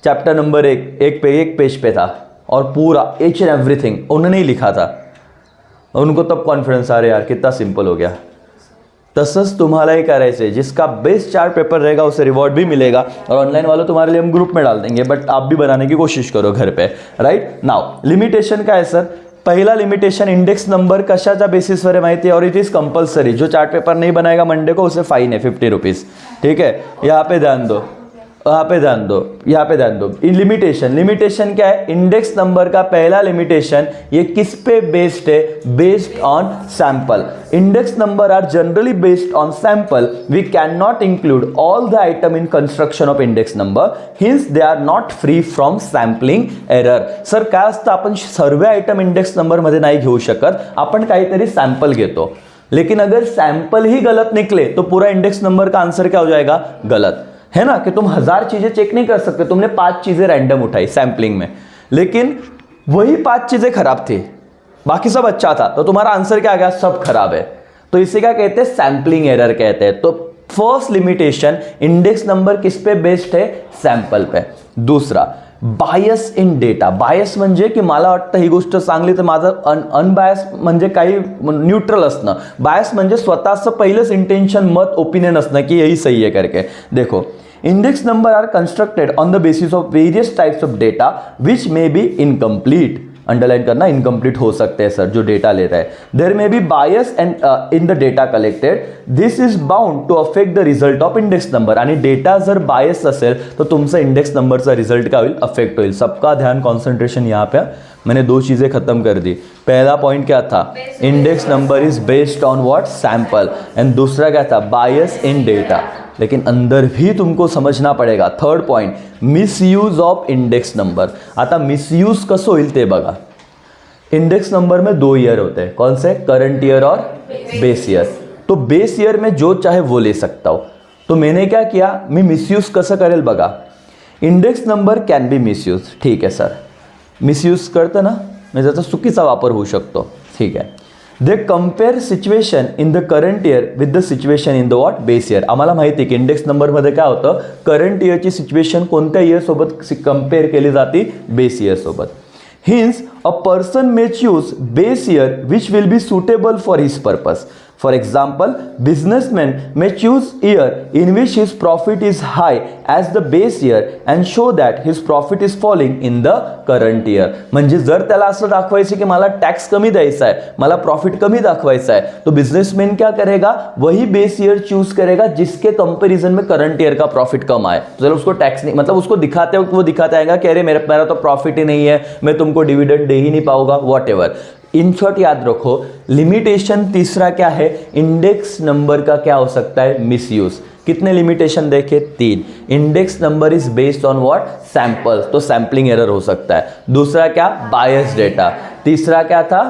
चैप्टर नंबर 1 एक पेज पे था, और पूरा एच एंड एवरीथिंग उन्होंने ही लिखा था। उनको तब कॉन्फिडन्स आ रहा यार कितना सिंपल हो गया. तसंच तुम्हालाही करायचं आहे. जिसका बेस्ट 4 पेपर रहेगा उसे रिवॉर्ड भी मिलेगा और ऑनलाइन वालों तुम्हारे लिए हम ग्रुप में डाल देंगे, बट आप भी बनाने की कोशिश करो घर पे. राइट नाउ लिमिटेशन काय आहे सर. पहिला लिमिटेशन इंडेक्स नंबर कशाच्या बेसिसवर आहे माहिती आहे, और इट इज कंपल्सरी. जो चार्ट पेपर नहीं बनाएगा मंडे को उसे फाइन है 50 रुपीज़. ठीक है, यहाँ पे ध्यान दो, यहाँ पे ध्यान दो, यहाँ पे ध्यान दो. लिमिटेशन क्या है, इंडेक्स नंबर का पहला लिमिटेशन ये किस पे बेस्ड है, based on sample. Index number are generally based on sample. We can not include all the item in construction of index number, hence they are not free from sampling error. Sir काय असतं, आपण सर्व item index number मध्ये नाही घेऊ शकत, आपण काहीतरी sample घेतो. लेकिन अगर सैंपल ही गलत निकले तो पूरा इंडेक्स नंबर का आंसर क्या हो जाएगा, गलत. है ना, कि तुम 1000 चीजें चेक नहीं कर सकते. तुमने 5 चीजें रैंडम उठाई सैंपलिंग में, लेकिन वही 5 चीजें खराब थी, बाकी सब अच्छा था, तो तुम्हारा आंसर क्या आ गया, सब खराब है. तो इसे क्या कहते हैं, सैंपलिंग एरर कहते हैं. तो फर्स्ट लिमिटेशन, इंडेक्स नंबर किस पे बेस्ड है, सैंपल पे. दूसरा, बायस इन डेटा. बायस म्हणजे की मला वाटतं ही गोष्ट चांगली तर माझं अनबायस म्हणजे काही न्यूट्रल असणं. बायस म्हणजे स्वतःचं पहिलंच इंटेन्शन, मत, ओपिनियन असणं की यही सही है करके. देखो, index number are constructed on the basis of various types of data which may be incomplete. Underline करना, इनकम्प्लीट हो सकते हैं सर जो डेटा ले रहा है. There may be bias and in the data collected. This is bound to affect the result of index number. आणि data जर बायस असेल तर तुमचा इंडेक्स नंबरचा रिझल्ट काय होईल, अफेक्ट होईल. सबका ध्यान, कॉन्सेंट्रेशन यहाँ पे. मैंने 2 चीज़ें खत्म कर दी. पहला पॉइंट क्या था, index number is based on what, sample. And दूसरा क्या था, बायस इन डेटा. लेकिन अंदर भी तुमको समझना पड़ेगा. Third point, misuse of index number. आता मिसयूज कसं होईल ते बघा. इंडेक्स नंबर में 2 ईयर होते हैं, कौन से, करंट ईयर और बेस ईयर. तो बेस ईयर में जो चाहे वो ले सकता हो. तो मैंने क्या किया, मी मिसयूज कसं करेल बघा. Index number can be misuse. ठीक आहे सर, मिसयूज करतं ना, म्हणजे त्याचा चुकीचा वापर होऊ शकतो. ठीक आहे. They compare situation in the current year with the situation in the what, base year. आम्हाला माहिती आहे की इंडेक्स नंबरमध्ये काय होतं, करंट इयरची सिच्युएशन कोणत्या इयरसोबत कम्पेअर केली जाते, बेस इयरसोबत. Hence a person may choose base year which will be suitable for his purpose. For example, businessmen may choose year in which his profit is high as the base year and show that his profit is falling in the current year. म्हणजे जर त्याला असं दाखवायचं की मला tax कमी द्यायचा आहे, मला प्रॉफिट कमी दाखवायचा है, तो बिजनेसमैन क्या करेगा, वही बेस ईयर चूज करेगा जिसके कंपैरिजन में करंट ईयर का प्रॉफिट कम आए. तो जब उसको टैक्स नहीं, मतलब उसको दिखाते वक्त वो दिखाता आएगा कि अरे मेरा तो प्रॉफिट ही नहीं है, मैं तुमको डिविडेंड दे ही नहीं पाऊंगा, वॉट एवर. इन शॉर्ट याद रखो, लिमिटेशन तीसरा क्या है, इंडेक्स नंबर का क्या हो सकता है, मिसयूज. कितने लिमिटेशन देखे, 3. Index number is based on what, sample, तो सैम्पलिंग एरर हो सकता है. दूसरा क्या, बायस डेटा. तीसरा क्या था,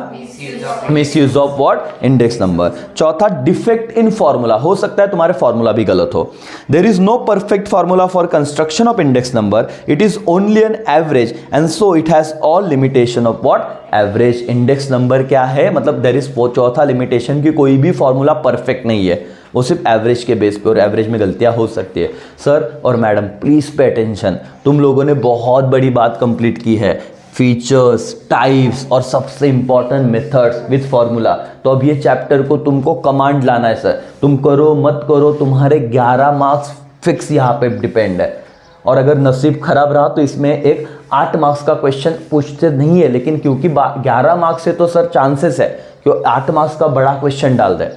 misuse of what, index number. चौथा, डिफेक्ट इन फॉर्मूला. हो सकता है तुम्हारे फॉर्मूला भी गलत हो. There is no perfect formula for construction of index number. It is only an average and so it has all limitation of what, average. इंडेक्स number क्या है, मतलब देर इज चौथा लिमिटेशन की कोई भी फॉर्मूला परफेक्ट नहीं है, वो सिर्फ एवरेज के बेस पे, और एवरेज में गलतियां हो सकती है. सर और मैडम प्लीज़ पे अटेंशन, तुम लोगों ने बहुत बड़ी बात कंप्लीट की है, फीचर्स, टाइप्स और सबसे इंपॉर्टेंट मेथड्स विथ फॉर्मूला. तो अब ये चैप्टर को तुमको कमांड लाना है सर. तुम करो मत करो, तुम्हारे 11 मार्क्स फिक्स यहाँ पे डिपेंड है. और अगर नसीब खराब रहा तो इसमें एक 8 मार्क्स का क्वेश्चन पूछते नहीं है, लेकिन क्योंकि 11 मार्क्स से तो सर चांसेस है कि 8 मार्क्स का बड़ा क्वेश्चन डाल दे.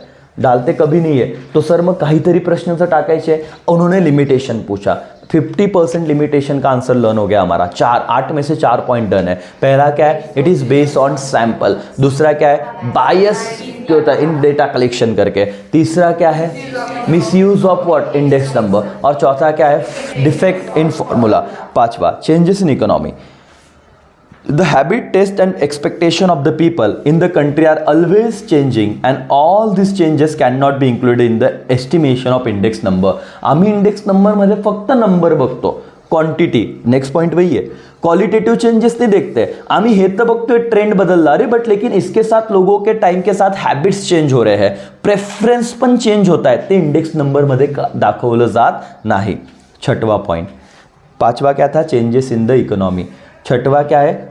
डालते कभी नहीं है. तो सर मग काहीतरी प्रश्न टाकायचे. उन्होंने लिमिटेशन पूछा, 50% लिमिटेशन का आंसर लर्न हो गया हमारा. 8 में से 4 पॉइंट डन है. पहला क्या है, it is based on sample. दूसरा क्या है, बायस क्या होता है इन डेटा कलेक्शन करके. तीसरा क्या है, misuse of what, index number. और चौथा क्या है, डिफेक्ट इन फॉर्मूला. 5वां, changes in economy. The habit, taste and expectation of the people in the country are always changing and all these changes cannot be included in the estimation of index number. आम्ही index number मध्ये फक्त number बघतो, quantity. Next point वही है, qualitative changes नहीं देखते. आम्ही हे तर बघतोय ट्रेंड बदलला रे, बट लेकिन इसके साथ लोगों के टाइम के साथ हैबिट्स चेंज हो रहे हैं, प्रेफरेंस पण चेंज होता है, ते इंडेक्स नंबर मध्ये दाखवलं जात नाही. 6वां पॉइंट. 5वां क्या था, चेंजेस इन द इकोनॉमी. 6वां क्या है,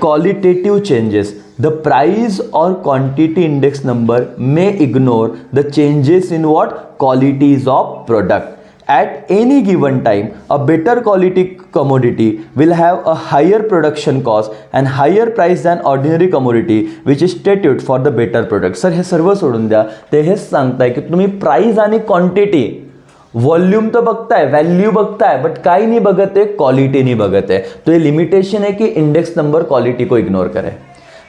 क्वालिटेटिव चेंजेस. द प्राइस और quantity index number may ignore the changes in what qualities of product. At any given time, a better quality commodity will have a higher production cost and higher price than ordinary commodity which is stated for the better product. Sir हे सर्व सोडून द्या, ते हेच सांगताय की तुम्ही price आणि quantity, volume तो बघताय, व्हॅल्यू बघताय, बट काही नहीं बघत है, क्वालिटी नहीं बघत है. तो ये लिमिटेशन है कि इंडेक्स नंबर क्वालिटी को इग्नोर करे.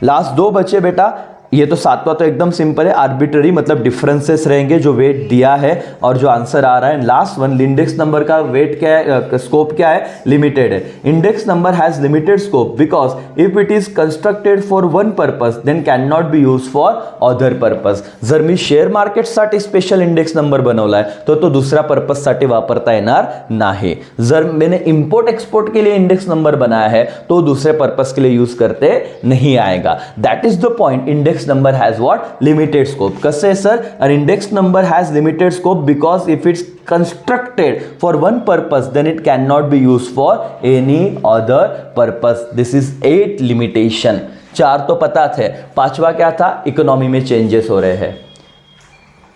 लास्ट दो बचे बेटा. ये तो सातवां तो एकदम सिंपल है, आर्बिट्ररी मतलब डिफरेंसेस रहेंगे जो वेट दिया है और जो आंसर आ रहा है. लास्ट वन, इंडेक्स नंबर का वेट क्या है, स्कोप क्या है, लिमिटेड है. Index number has limited scope because if it is constructed for one purpose then can not be use for other purpose. जर मी शेअर मार्केटसाठी स्पेशल इंडेक्स नंबर बनवलाय तो तो दुसऱ्या पर्पजसाठी वापरता येणार नाही. जर मैंने इंपोर्ट एक्सपोर्ट के लिए इंडेक्स नंबर बनाया है तो दूसरे पर्पज के लिए यूज करते नहीं आएगा. That is the point. Index number has what? Limited scope. कसे sir? An index number has limited scope because if it's constructed for one purpose then it cannot be used for any other purpose. This is 8 limitation. 4 तो पता थे. पांचवा क्या था? Economy में changes हो रहे हैं.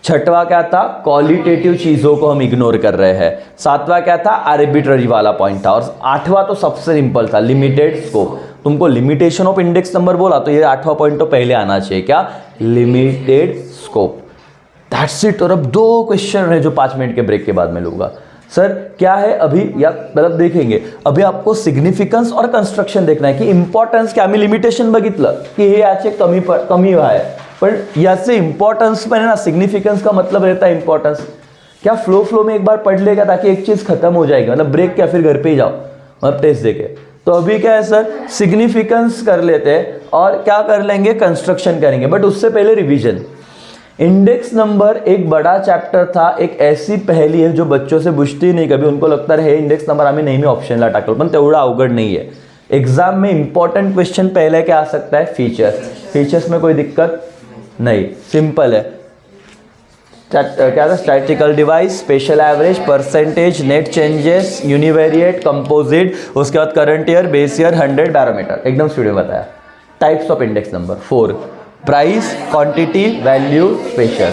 छठवा क्या था? क्वालिटेटिव चीजों को हम इग्नोर कर रहे हैं. सातवां क्या था? आर्बिट्ररी वाला पॉइंट था. और आठवां तो सबसे सिंपल था, लिमिटेड स्कोप. तुमको लिमिटेशन ऑफ इंडेक्स नंबर बोला तो ये आठवां पॉइंट तो पहले आना चाहिए. क्या? Limited scope. That's it. और अब 2 क्वेश्चन है जो 5 मिनट के ब्रेक के बाद मैं लूंगा. सर क्या है अभी, या मतलब देखेंगे अभी आपको सिग्निफिकन्स और कंस्ट्रक्शन देखना है की इंपॉर्टन्स क्या. आम्ही लिमिटेशन बघितलं की हे याचे कमी आहे, पण याचे इंपॉर्टेंस में ना सिग्निफिकेंस का मतलब रहता है इंपॉर्टेंस. क्या फ्लो में एक बार पढ़ लेगा ताकि एक चीज खत्म हो जाएगी, मतलब ब्रेक क्या फिर घर पे ही जाओ मतलब टेस्ट देके. तो अभी क्या है सर, सिग्निफिकेंस कर लेते हैं और क्या कर लेंगे, कंस्ट्रक्शन करेंगे. बट उससे पहले रिवीजन. इंडेक्स नंबर एक बड़ा चैप्टर था, एक ऐसी पहेली है जो बच्चों से बुझती नहीं कभी. उनको लगता है इंडेक्स नंबर आम्ही नेहमी ऑप्शनला टाकलो, पण तेवढा अवघड नहीं है. एग्जाम में इंपॉर्टेंट क्वेश्चन पहले क्या आ सकता है, फीचर्स. फीचर्स में कोई दिक्कत नहीं, सिंपल है. क्या था, statistical device, special average, percentage, net changes, univariate, composite, उसके बाद current year, base year, 100, barometer. एकदम स्पीड में बताया. Types of index number 4, price, quantity, value, special.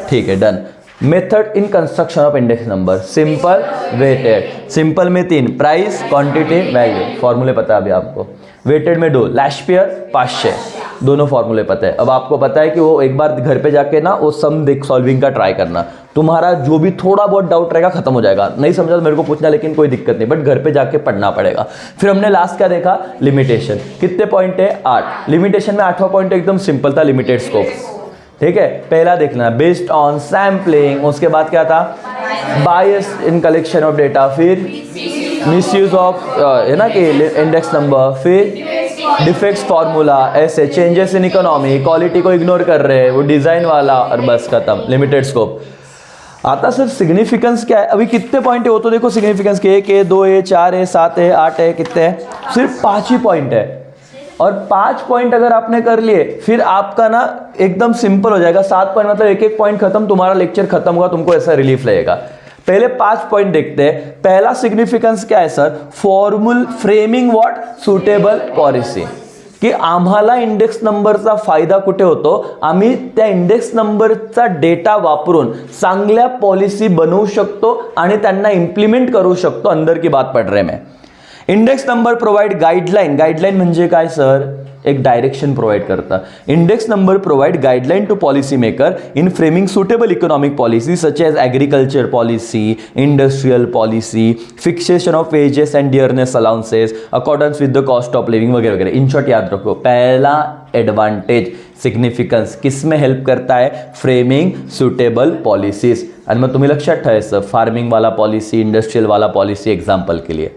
ठीक है, done. Method in construction of index number, simple, weighted. Simple में 3, price, quantity, value. फॉर्मूले पता है अभी आपको. वेटेड में 2, लैशपियर, 500. दोनों फॉर्मूले पता है. अब आपको पता है कि वो एक बार घर पे जाके ना वो सम देख सॉल्विंग का ट्राई करना. तुम्हारा जो भी थोड़ा बहुत डाउट रहेगा खत्म हो जाएगा. नहीं समझा तो मेरे को पूछना, लेकिन कोई दिक्कत नहीं, बट घर पे जाके पढ़ना पड़ेगा. फिर हमने लास्ट क्या देखा, लिमिटेशन. कितने पॉइंट है, 8. लिमिटेशन में 8वां पॉइंट एकदम सिंपल था, लिमिटेड स्कोप. ठीक है, पहला देखना बेस्ड ऑन सैम्पलिंग. उसके बाद क्या था, बायस इन कलेक्शन ऑफ डेटा. फिर मिसयूज ऑफ है ना कि इंडेक्स नंबर. फिर डिफेक्ट्स फार्मूला. ऐसे चेंजेस इन इकोनॉमी, क्वालिटी को इग्नोर कर रहे हैं, वो डिजाइन वाला, और बस खत्म, लिमिटेड स्कोप. आता सर सिग्निफिकेंस क्या है. अभी कितने पॉइंट है वो तो देखो. सिग्निफिकेंस के 1 है, 2 है, 4 है, 7 है, 8 है, कितने हैं, सिर्फ 5 ही पॉइंट है. और 5 पॉइंट अगर आपने कर लिए फिर आपका ना एकदम सिंपल हो जाएगा. 7 पॉइंट मतलब एक पॉइंट खत्म, तुम्हारा लेक्चर खत्म होगा, तुमको ऐसा रिलीफ लगेगा. पहले 5 पॉइंट देखते हैं. पहला सिग्निफिकेंस क्या है sir, फॉर्मूल framing what, suitable policy. की आम्हाला इंडेक्स नंबरचा फायदा कुठे होतो, आम्ही त्या इंडेक्स नंबरचा डेटा वापरून चांगल्या पॉलिसी बनवू शकतो आणि त्यांना इम्प्लिमेंट करू शकतो. अंदर की बात पढ़ रहे मैं. Index number provide guideline. Guideline म्हणजे काय सर, एक डायरेक्शन प्रोवाइड करता. Index number provide guideline to policy maker in framing suitable economic policy such as agriculture policy, industrial policy, fixation of wages and dearness allowances, accordance with the cost of living वगैरह वगैरह. In short याद रखो, पहला advantage significance किस में help करता है, framing suitable policies. आणि मग तुम्ही लक्षात ठेवायचं, फार्मिंग वाला पॉलिसी, इंडस्ट्रियल वाला पॉलिसी एग्जाम्पल के लिए.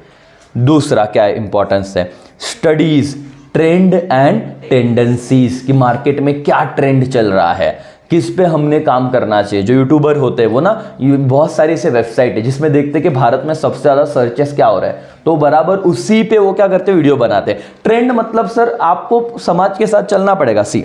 दूसरा क्या इंपॉर्टेंस है, स्टडीज, ट्रेंड एंड टेंडेंसीज. कि मार्केट में क्या ट्रेंड चल रहा है, किस पे हमने काम करना चाहिए. जो यूट्यूबर होते हैं वो ना, बहुत सारी ऐसे वेबसाइट है जिसमें देखते हैं कि भारत में सबसे ज़्यादा सर्चेस क्या हो रहा है, तो बराबर उसी पे वो क्या करते हैं, वीडियो बनाते हैं. ट्रेंड मतलब सर आपको समाज के साथ चलना पड़ेगा. सी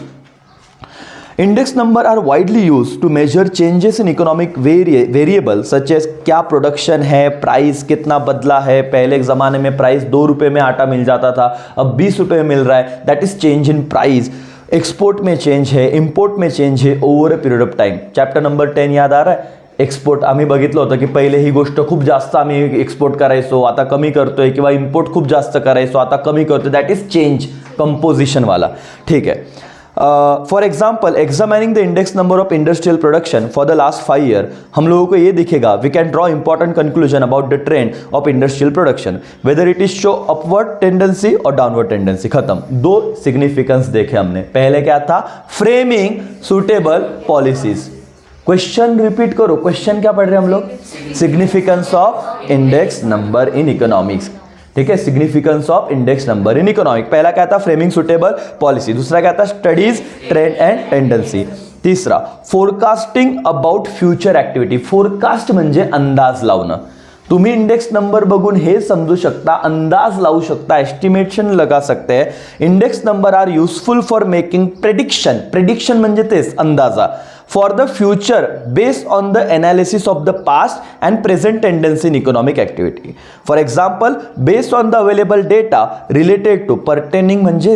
index number are widely use to measure changes in economic variable such as क्या प्रोडक्शन है, प्राइस कितना बदला है. पहले एक ज़माने में प्राइस 2 रुपये में आटा मिल जाता था, अब 20 रुपये में मिल रहा है, that is change in price. Export में चेंज है, इम्पोर्ट में चेंज आहे over a period of time. Chapter number 10 याद आ रहा है. एक्सपोर्ट आम्ही बघितलं होतं की पहिले ही गोष्ट खूप जास्त आम्ही एक्सपोर्ट करायचो, आता कमी करतोय, किंवा इम्पोर्ट खूप जास्त करायचो, आता कमी करतोय. दॅट इज चेंज कंपोजिशनवाला. ठीक आहे. For example examining the index number of industrial production for the last 5 year, हम लोगों को ये दिखेगा we can draw important conclusion about the trend of industrial production whether it is show upward tendency और downward tendency. खत्म. 2 significance देखे हमने. पहले क्या था? Framing suitable policies. Question repeat करो. क्वेश्चन क्या पढ़ रहे हैं हम लोग? Significance of index number in economics. ठीक है, significance of index number in economic. पहला क्या था? Framing suitable policy. दूसरा क्या था? Studies trend and tendency. तिसरा forecasting about future activity. Forecast म्हणजे अंदाज लावणं. तुम्ही इंडेक्स नंबर बघून हे समजू शकता, अंदाज लावू शकता, एस्टिमेशन लगा सकते हैं. Index number are useful for making prediction. Prediction म्हणजे तेच अंदाजा. for the future based on the analysis of the past and present tendency in economic activity. For example, based on the available data related to pertaining म्हणजे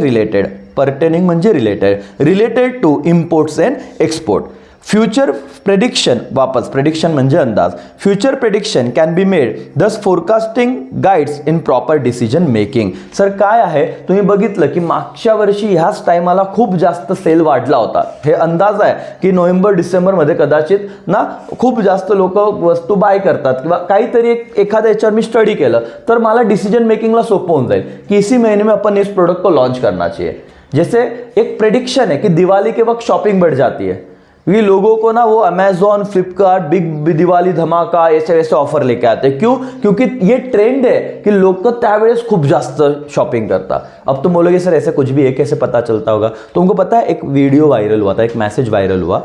related to imports and export. Future prediction, वापस prediction म्हणजे अंदाज. Future prediction can be made thus forecasting guides in proper decision making. Sir काय आहे, तुम्ही बघितलं की मागच्या वर्षी ह्याच टायमाला खूप जास्त सेल वाढला होता. हे अंदाज आहे की नोव्हेंबर डिसेंबरमध्ये कदाचित ना खूप जास्त लोक वस्तू बाय करतात, किंवा काहीतरी एखाद्या याच्यावर मी स्टडी केलं तर मला डिसिजन मेकिंगला सोपं होऊन जाईल की इसी महीने में अपन इस प्रोडक्ट को लॉन्च करना चाहिए. जैसे एक प्रेडिक्शन है कि दिवाली के वक्त शॉपिंग बढ़ जाती है, ये लोगों को ना वो अमेजॉन, फ्लिपकार्ट, बिग दिवाली धमाका ऐसे वैसे ऑफर लेके आते हैं. क्यों? क्योंकि ये ट्रेंड है कि लोग त्यावेळेस खूप जास्त शॉपिंग करता. अब तुम बोलोगे सर ऐसे कुछ भी है, कैसे पता चलता होगा? तुमको पता है एक वीडियो वायरल हुआ था, एक मैसेज वायरल हुआ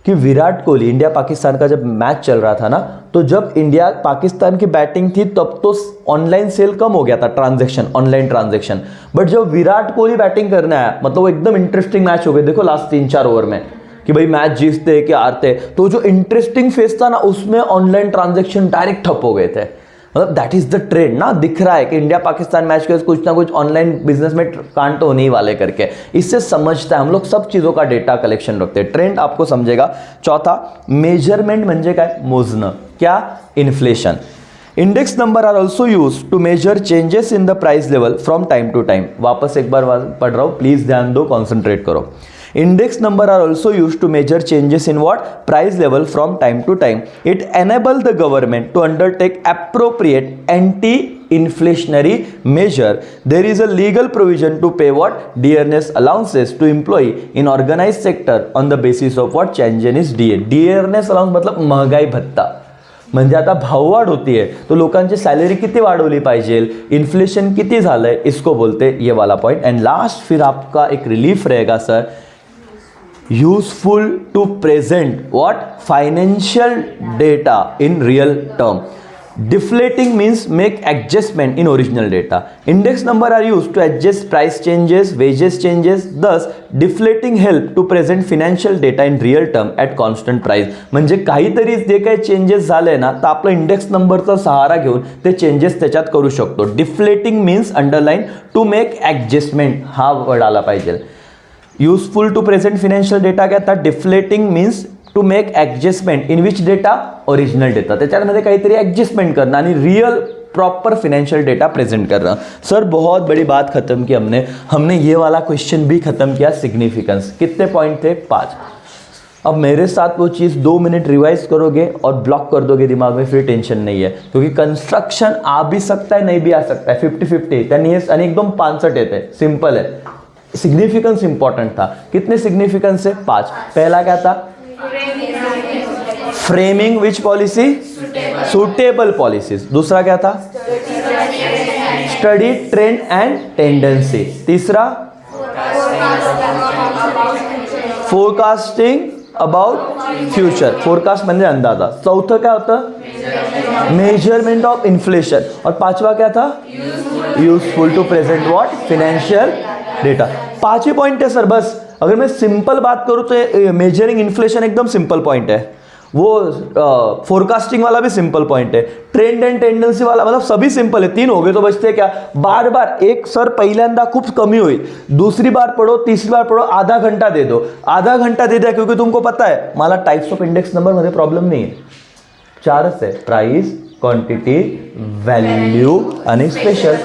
कि विराट कोहली, इंडिया पाकिस्तान का जब मैच चल रहा था ना, तो जब इंडिया पाकिस्तान की बैटिंग थी तब तो ऑनलाइन सेल कम हो गया था, ट्रांजैक्शन, ऑनलाइन ट्रांजैक्शन. बट जब विराट कोहली बैटिंग करने आया, मतलब वो एकदम इंटरेस्टिंग मैच हो गया. देखो लास्ट 3-4 ओवर में कि भाई मैच जीतते कि हारते, तो जो इंटरेस्टिंग फेस था ना उसमें ऑनलाइन ट्रांजैक्शन डायरेक्ट ठप हो गए थे. मतलब दैट इज द ट्रेंड ना, दिख रहा है कि इंडिया पाकिस्तान मैच के कुछ ना कुछ ऑनलाइन बिजनेस में कांड तो होने ही वाले करके. इससे समझता है हम लोग सब चीज़ों का डेटा कलेक्शन रखते हैं. ट्रेंड आपको समझेगा. चौथा मेजरमेंट म्हणजे काय? मोजणं. क्या? Inflation. Index number are also use to measure changes in the price level from time to time. वापस एक बार पढ़ रहा हूँ, प्लीज ध्यान दो, कॉन्सेंट्रेट करो. Index number are also used to measure changes in what? Price level from time to time. It enable the government to undertake appropriate anti-inflationary measure. There is a legal provision to pay what? Dearness allowances to employee in organized sector on the basis of what? Change in his DA. Dearness allowance मतलब महंगाई भत्ता. म्हणजे आता भाववाढ होती है तो लोकांची salary किती वाढवली पाहिजे, इन्फ्लेशन किती झालंय, इसको बोलते ये वाला पॉइंट. एंड लास्ट फिर आपका एक रिलीफ रहेगा sir, useful to present what? Financial data in real term. Deflating means make adjustment in original data. Index number are used to adjust price changes, wages changes. Thus deflating help to present financial data in real term at constant price. म्हणजे काहीतरी जे काही changes झाले ना तर आपलं index नंबरचा सहारा घेऊन ते चेंजेस त्याच्यात करू शकतो. Deflating means underline to make adjustment, हा वर्ड आला पाहिजे. Useful to present financial data काय था? Deflating means to make adjustment in which data? Original data. त्याच्यामध्ये काहीतरी ॲडजस्टमेंट करणं आणि real proper financial data present करना. सर बहुत बड़ी बात खत्म की हमने ये वाला क्वेश्चन भी खत्म किया. सिग्निफिकेंस. कितने पॉइंट थे? 5. अब मेरे साथ वो चीज़ 2 मिनट रिवाइज करोगे और ब्लॉक कर दोगे दिमाग में, फिर टेंशन नहीं है, क्योंकि कंस्ट्रक्शन आ भी सकता है नहीं भी आ सकता है. 50-50 त्यांनी हे आणि एकदम 65 येते. सिंपल है. सिग्निफिकेंस इंपॉर्टेंट था. कितने सिग्निफिकेंस है? 5. पहला क्या था? Framing which policy? Suitable policies. दूसरा क्या था? Study trend and tendency. तीसरा फोरकास्टिंग अबाउट फ्यूचर. फोरकास्ट म्हणजे अंदाजा. चौथं क्या होतं? Measurement of inflation. और पांचवा क्या था? Useful to present what? Financial data. 5 ही पॉइंट है सर बस. अगर मैं सिंपल बात करूँ तो मेजरिंग इन्फ्लेशन एकदम सिंपल पॉइंट है. वो फोरकास्टिंग वाला भी सिंपल पॉइंट है, ट्रेंड एंड टेंडेंसी वाला, मतलब सभी सिंपल है। 3 हो गए तो बचते क्या, बार बार एक सर पहिल्यांदा खूप कमी होईल, दूसरी बार पढ़ो, तीसरी बार पढ़ो, आधा घंटा दे दो, आधा घंटा दे दिया क्योंकि तुमको पता है मला टाइप्स ऑफ इंडेक्स नंबर मध्ये प्रॉब्लेम नाही आहे, 4च आहे, प्राइस, क्वांटिटी, व्हॅल्यू आणि स्पेशल.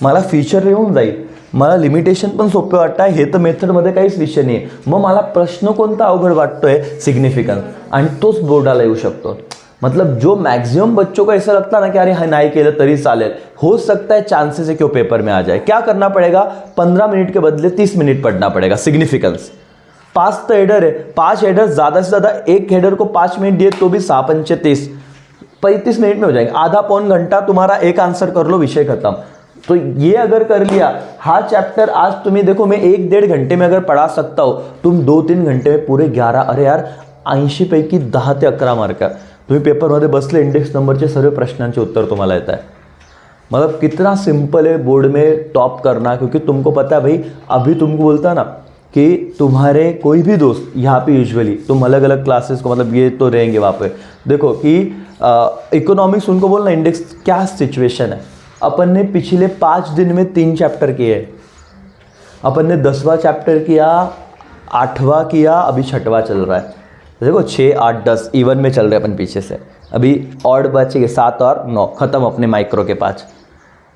मला फीचर येऊन जाईल, मला लिमिटेशन पण सोपे वाटतं आहे, हे तर मेथडमध्ये काहीच विषय नाही आहे. मग मला प्रश्न कोणता अवघड वाटतोय, सिग्निफिकन्स, आणि तोच बोर्डाला येऊ शकतो. मतलब जो मैक्सिमम बच्चों को ऐसा लगता है ना कि अरे हाँ नहीं केलं तरी चालेल, हो सकता है चांसेस है कि वो पेपर में आ जाए. क्या करना पड़ेगा, 15 मिनट के बदले 30 मिनट पढ़ना पड़ेगा. सिग्निफिकेंस 5 तो हेडर है, 5 हेडर ज़्यादा से ज़्यादा, एक हेडर को 5 मिनट दिए तो भी 6 पंचे 30, 35 मिनट में हो जाएंगे. आधा पौन घंटा तुम्हारा एक आंसर कर लो, विषय खत्म. तो ये अगर कर लिया, हाँ चैप्टर आज तुम्हें देखो मैं 1-1.5 घंटे में अगर पढ़ा सकता हूँ, तुम 2-3 घंटे में पूरे 11, अरे यार 80 पैकी 10 ते 11 मार्क, तुम्ही पेपरमध्ये बसले, इंडेक्स नंबरचे सर्व प्रश्नांचे उत्तर तुम्हाला येत आहे. मतलब कितना सिंपल है बोर्ड में टॉप करना, क्योंकि तुमको पता है भाई, अभी तुमको बोलता ना कि तुम्हारे कोई भी दोस्त यहाँ पे यूजुअली तुम अलग अलग क्लासेस को, मतलब ये तो रहेंगे वहाँ पे, देखो कि इकोनॉमिक्स उनको बोलना इंडेक्स क्या सिचुएशन है. अपन ने पिछले 5 दिन में 3 चैप्टर किए, अपन ने 10वां चैप्टर किया, 8वां किया, अभी 6वां चल रहा है. देखो 6, 8, 10 इवन में चल रहे अपन पीछे से, अभी ऑड बचेंगे 7 और 9, खत्म अपने माइक्रो के 5.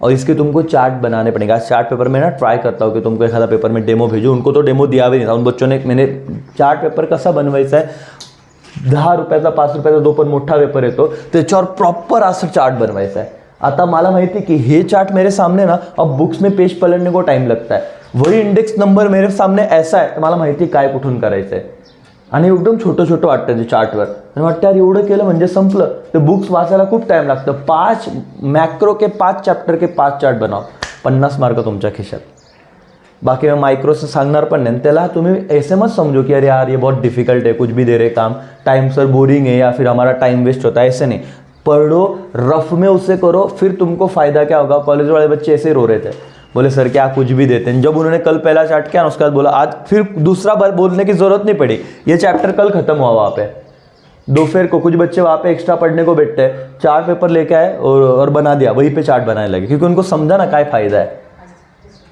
और इसके तुमको चार्ट बनाने पड़ेगा. चार्ट पेपर में ना ट्राई करता हूँ कि तुमको एखादा पेपर में डेमो भेजूँ. उनको तो डेमो दिया भी नहीं था, उन बच्चों ने. मैंने चार्ट पेपर कसा बनवायचा आहे, 10 रुपयाचा 5 रुपयाचा जो पण मोठा पेपर येतो त्याच्यावर प्रॉपर असं चार्ट बनवायचा आहे. आता मला माहिती की हे चार्ट मेरे सामने ना, अब बुक्स में पेज पलटने को टाइम लगता है, वही इंडेक्स नंबर मेरे सामने ऐसा आहे तर मला माहिती काय कुठून करायचं आहे. आणि एकदम छोटं छोटं वाटतं ते चार्टवर, आणि वाटतं यार एवढं केलं म्हणजे संपलं. ते बुक्स वाचायला खूप टाईम लागतं. 5 मॅक्रो के 5 चॅप्टर के 5 चार्ट बनाव, 50 मार्क तुमच्या खिशात. बाकी मैं माइक्रो से सांगणार पण नाही. त्याला तुम्ही ऐसे मत समझो कि अरे यार ये बहुत डिफिकल्ट है, कुछ भी दे रहे काम, टाइम सर बोरिंग है या फिर हमारा टाइम वेस्ट होता है, ऐसे नहीं. पढ़ो, रफ में उसे करो, फिर तुमको फ़ायदा क्या होगा. कॉलेज वाले बच्चे ऐसे रो रहे थे, बोले सर क्या कुछ भी देते हैं. जब उन्होंने कल पहला चार्ट किया ना, उसके बाद बोला आज फिर दूसरा बार बोलने की ज़रूरत नहीं पड़ी, ये चैप्टर कल ख़त्म हुआ. वहाँ पे दोपहर को कुछ बच्चे वहाँ पे एक्स्ट्रा पढ़ने को बैठते हैं, चार्ट पेपर लेके आए और बना दिया, वहीं पे चार्ट बनाने लगे, क्योंकि उनको समझा ना क्या फ़ायदा है.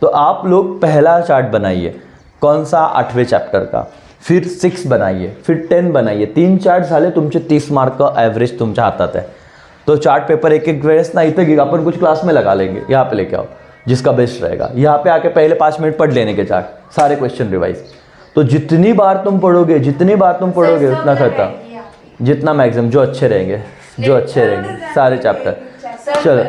तो आप लोग पहला चार्ट बनाइए, कौन सा, 8वें चैप्टर का, फिर 6 बनाइए, फिर 10 बनाइए. 3 चार्ट झाले तुमचे 30 मार्क का ॲव्हरेज तुमच्या हातात आहे. तो चार्ट पेपर एक एक वेळेस ना इथे घे, अपन कुछ क्लास में लगा लेंगे, यहाँ पे लेके आओ जिसका बेस्ट रहेगा. यहाँ पे आके पहले 5 मिनट पढ़ लेने के चार्ट, सारे क्वेश्चन रिवाइज. तो जितनी बार तुम पढ़ोगे उतना खत्म, जितना मैक्सिमम जो अच्छे रहेंगे सारे चैप्टर. चलो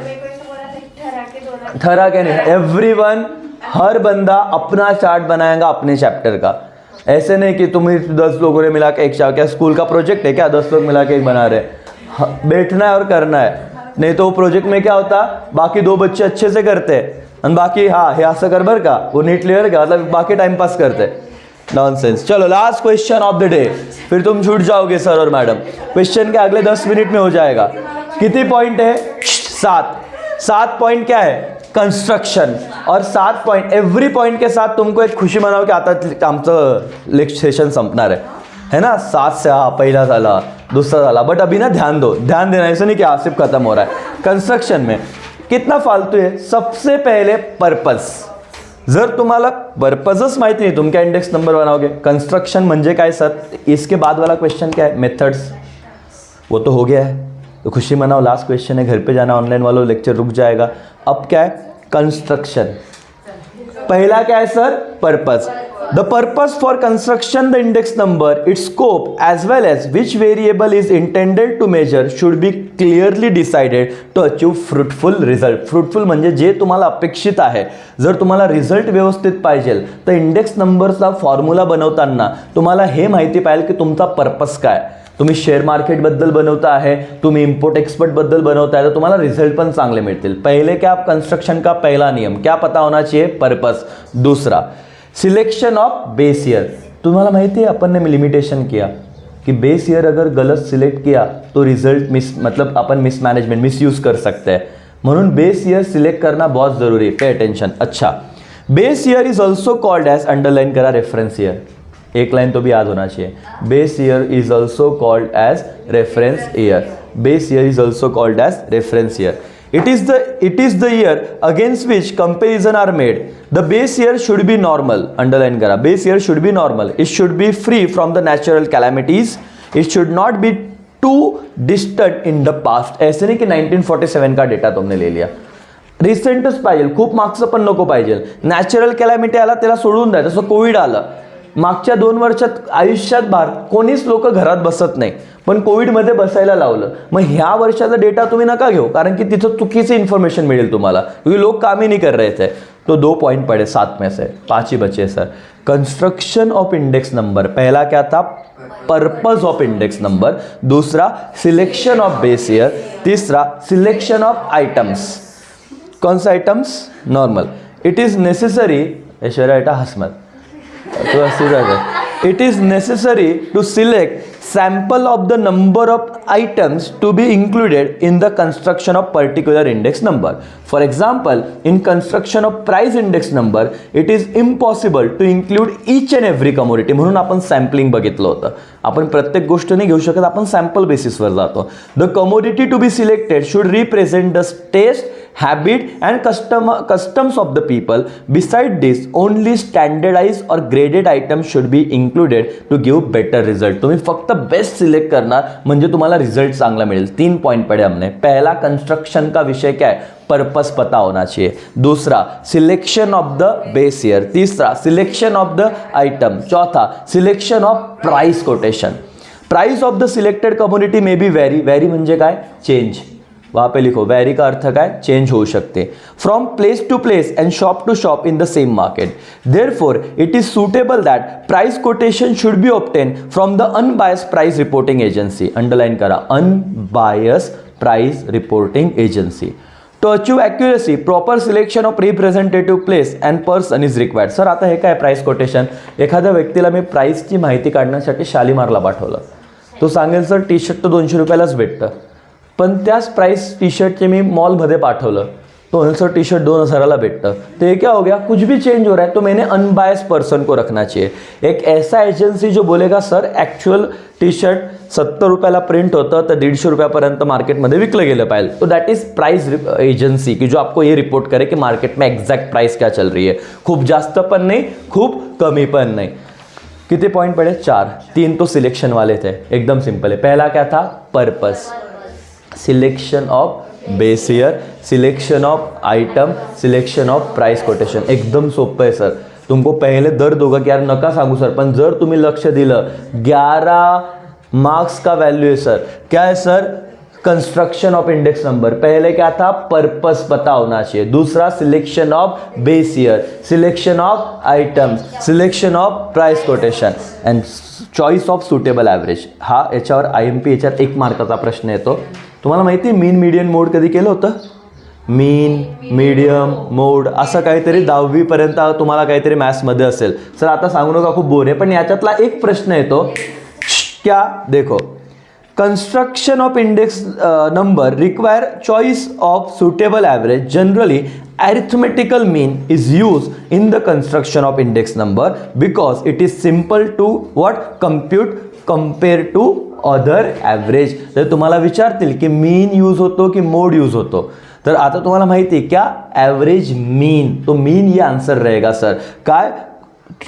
ठहरा के नहीं, एवरीवन, हर बंदा अपना चार्ट बनाएगा अपने चैप्टर का. ऐसे नहीं कि तुम 10 लोगों ने मिला के एक चार्ट, क्या स्कूल का प्रोजेक्ट है क्या, 10 लोग मिला के एक बना रहे. बैठना है और करना है. नहीं तो वो प्रोजेक्ट में क्या होता, बाकी 2 बच्चे अच्छे से करते हैं और बाकी हाँ हे असं कर बर का, वो नीट क्लियर का, मतलब बाकी टाइम पास करते. नॉनसेंस. चलो last question of the day, फिर तुम छूट जाओगे सर और मैडम. क्वेश्चन के अगले 10 मिनट में हो जाएगा. कितने पॉइंट है, 7 पॉइंट क्या है, कंस्ट्रक्शन. और 7 पॉइंट, एव्हरी पॉइंट के साथ तुमको एक खुशी मनाव की आता आमचं लेक्चर सेशन संपणार है ना. 7 से हाँ पहिला झाला, दूसरा झाला, बट अभी ना ध्यान देना, ऐसा नहीं कि आसिफ खत्म हो रहा है. कंस्ट्रक्शन में कितना फालतू है. सबसे पहले पर्पस. जर तुम्हाला पर्पजच माहिती नहीं, तुम क्या इंडेक्स नंबर बनाओगे. कंस्ट्रक्शन म्हणजे काय सर, इसके बाद वाला क्वेश्चन क्या है, मेथड्स, वो तो हो गया है, तो खुशी मनाओ. लास्ट क्वेश्चन है, घर पे जाना, ऑनलाइन वालों लेक्चर रुक जाएगा. अब क्या है, कंस्ट्रक्शन. पहला क्या है sir, purpose. The purpose for construction the index number, its scope as well as which variable is intended to measure should be clearly decided to achieve fruitful result. Fruitful म्हणजे जे तुम्हाला अपेक्षित आहे. जर तुम्हाला रिझल्ट व्यवस्थित पाहिजे तर इंडेक्स नंबरचा फॉर्म्युला बनवताना तुम्हाला हे माहिती पाहिजे की तुमचा पर्पस काय. तुम्ही शेअर मार्केटबद्दल बनवता आहे, तुम्ही इम्पोर्ट एक्सपोर्टबद्दल बनवता है, तो तुम्हाला रिझल्ट पण चांगले मिळतील. पहले क्या, कंस्ट्रक्शन का पहला नियम क्या पता होना चाहिए, पर्पस. दूसरा, सिलेक्शन ऑफ बेस ईयर. तुम्हाला माहिती है अपन ने लिमिटेशन किया कि बेस ईयर अगर गलत सिलेक्ट किया तो रिजल्ट मतलब अपन मिसमैनेजमेंट मिसयूज कर सकते हैं. म्हणून बेस ईयर सिलेक्ट करना बहुत ज़रूरी है. Pay attention. अच्छा, base year is also called as, underline करा, रेफरेंस ईयर. एक लाइन तो भी याद होना चाहिए. Base year is also called as reference year. Base year is also called as reference year. It is the year against which comparison are made. The base year should be normal. Underline करा. Base year should be normal. It should be free from the natural calamities. It should not be too distant in the past. ऐसे नाही की 1947 का data तुमने ले लिया. रिसेंटच पाहिजे, खूप मागचं पण नको पाहिजे. नॅचरल कॅलॅमिटी आला त्याला सोडून द्या. जसं कोविड आलं, मागच्या 2 वर्षात आयुष्यात कोणीच लोक घरात बसत नाही, पण कोविडमध्ये बसायला लावलं. मग ह्या वर्षाचा डेटा तुम्ही नका घेऊ, कारण की तिथं चुकीची इन्फॉर्मेशन मिळेल तुम्हाला, क्योंकि लोग काम ही नहीं कर रहे थे. तो 2 पॉइंट पड़े 7 में से, 5 ही बचे sir. Construction of index number, पहला क्या था? Purpose of index number. दूसरा सिलेक्शन ऑफ बेस ईयर. तीसरा सिलेक्शन ऑफ आइटम्स. कौन सा items? Normal. It is necessary, Aishwarya Hasmat तो it is necessary to select sample of the number of items to be included in the construction of particular index number. For example, in construction of price index number, it is impossible to include each and every commodity. म्हणून आपण sampling बघितलं होतं. आपण प्रत्येक गोष्ट नाही घेऊ शकत, आपण सॅम्पल बेसिसवर जातो. The commodity to be selected should represent the taste, habit and customs of the people. Besides this, only standardized or graded items should be included to give better result. तुम्ही फक्त बेस्ट सिलेक्ट करणार म्हणजे तुम्हाला result चांगला मिळेल. 3 point पड़े हमने. पहला कंस्ट्रक्शन का विषय क्या है? पर्पस पता होना चाहिए. दूसरा selection of the base year. तीसरा सिलेक्शन ऑफ द आइटम. चौथा selection of price quotation. Price of the selected commodity may be very. Very म्हणजे काय? चेंज. वहाँ पे लिखो, वेरी का अर्थ का है? चेंज हो सकते. From place to place and shop to shop in the same market. Therefore it is suitable that price quotation should be obtain from the unbiased price reporting agency. Underline करा, unbiased price reporting agency. To achieve accuracy proper selection of representative place and person is required. Sir आता हे काय price quotation? एखाद्या व्यक्तीला मी प्राइसची माहिती काढण्यासाठी शालीमारला पाठवलं, तो सांगेल सर टी शर्ट तर 200 रुपयालाच भेटतं, पण त्याच प्राइस टी शर्टचे मी मॉलमध्ये पाठवलं, तो सर टी शर्ट 2000ला भेटतं. तो ये क्या हो गया? कुछ भी चेंज हो रहा है. तो मैंने अनबायस्ड पर्सन को रखना चाहिए. एक ऐसा एजेंसी जो बोलेगा सर ॲक्च्युअल टी शर्ट 70 रुपयाला प्रिंट होतं तर 150 रुपयापर्यंत मार्केटमध्ये विकलं गेलं पाहिजे. तो दॅट इज प्राइस एजेंसी की जो आपको ये रिपोर्ट करे कि मार्केट में एग्जैक्ट प्राइस क्या चल रही है. खूप जास्त पण नाही, खूप कमी पण नाही. कितने पॉइंट पड़े? 4. 3 तो सिलेक्शन वाले थे, एकदम सिंपल है. पहला क्या था? Purpose. Selection of base year, selection of item, selection of price quotation. एकदम सोपं आहे सर. तुमको पहले दर्द होगा कि यार नका सांगू सर, पण जर तुम्ही लक्ष दिलं 11 मार्क्स का वैल्यू है सर. क्या है sir? Construction of index number. पहले क्या था? पर्पस पता होना चाहिए. दूसरा selection of base year, selection of items, selection of price quotation and choice of suitable average. हा याच्यावर IMP याच्यात 1 मार्काचा प्रश्न येतो. तुम्हाला माहिती मीन मीडियन मोड कधी केलं होतं? मीन मीडियम मोड असं काहीतरी 10वी पर्यंत तुम्हाला काहीतरी मॅथ्समध्ये असेल. सर आता सांगू नका, खूप बोर आहे, पण याच्यातला एक प्रश्न येतो. क्या? देखो, construction of index number require choice of suitable average. Generally arithmetical mean is used in the construction of index number because it is simple to what? Compute compare to other average. तर तुम्हाला विचारतील की mean use होतो की mode use होतो, तर आता तुम्हाला माहिती आहे क्या? Average mean. तो मीन ये आन्सर रहेगा सर. काय?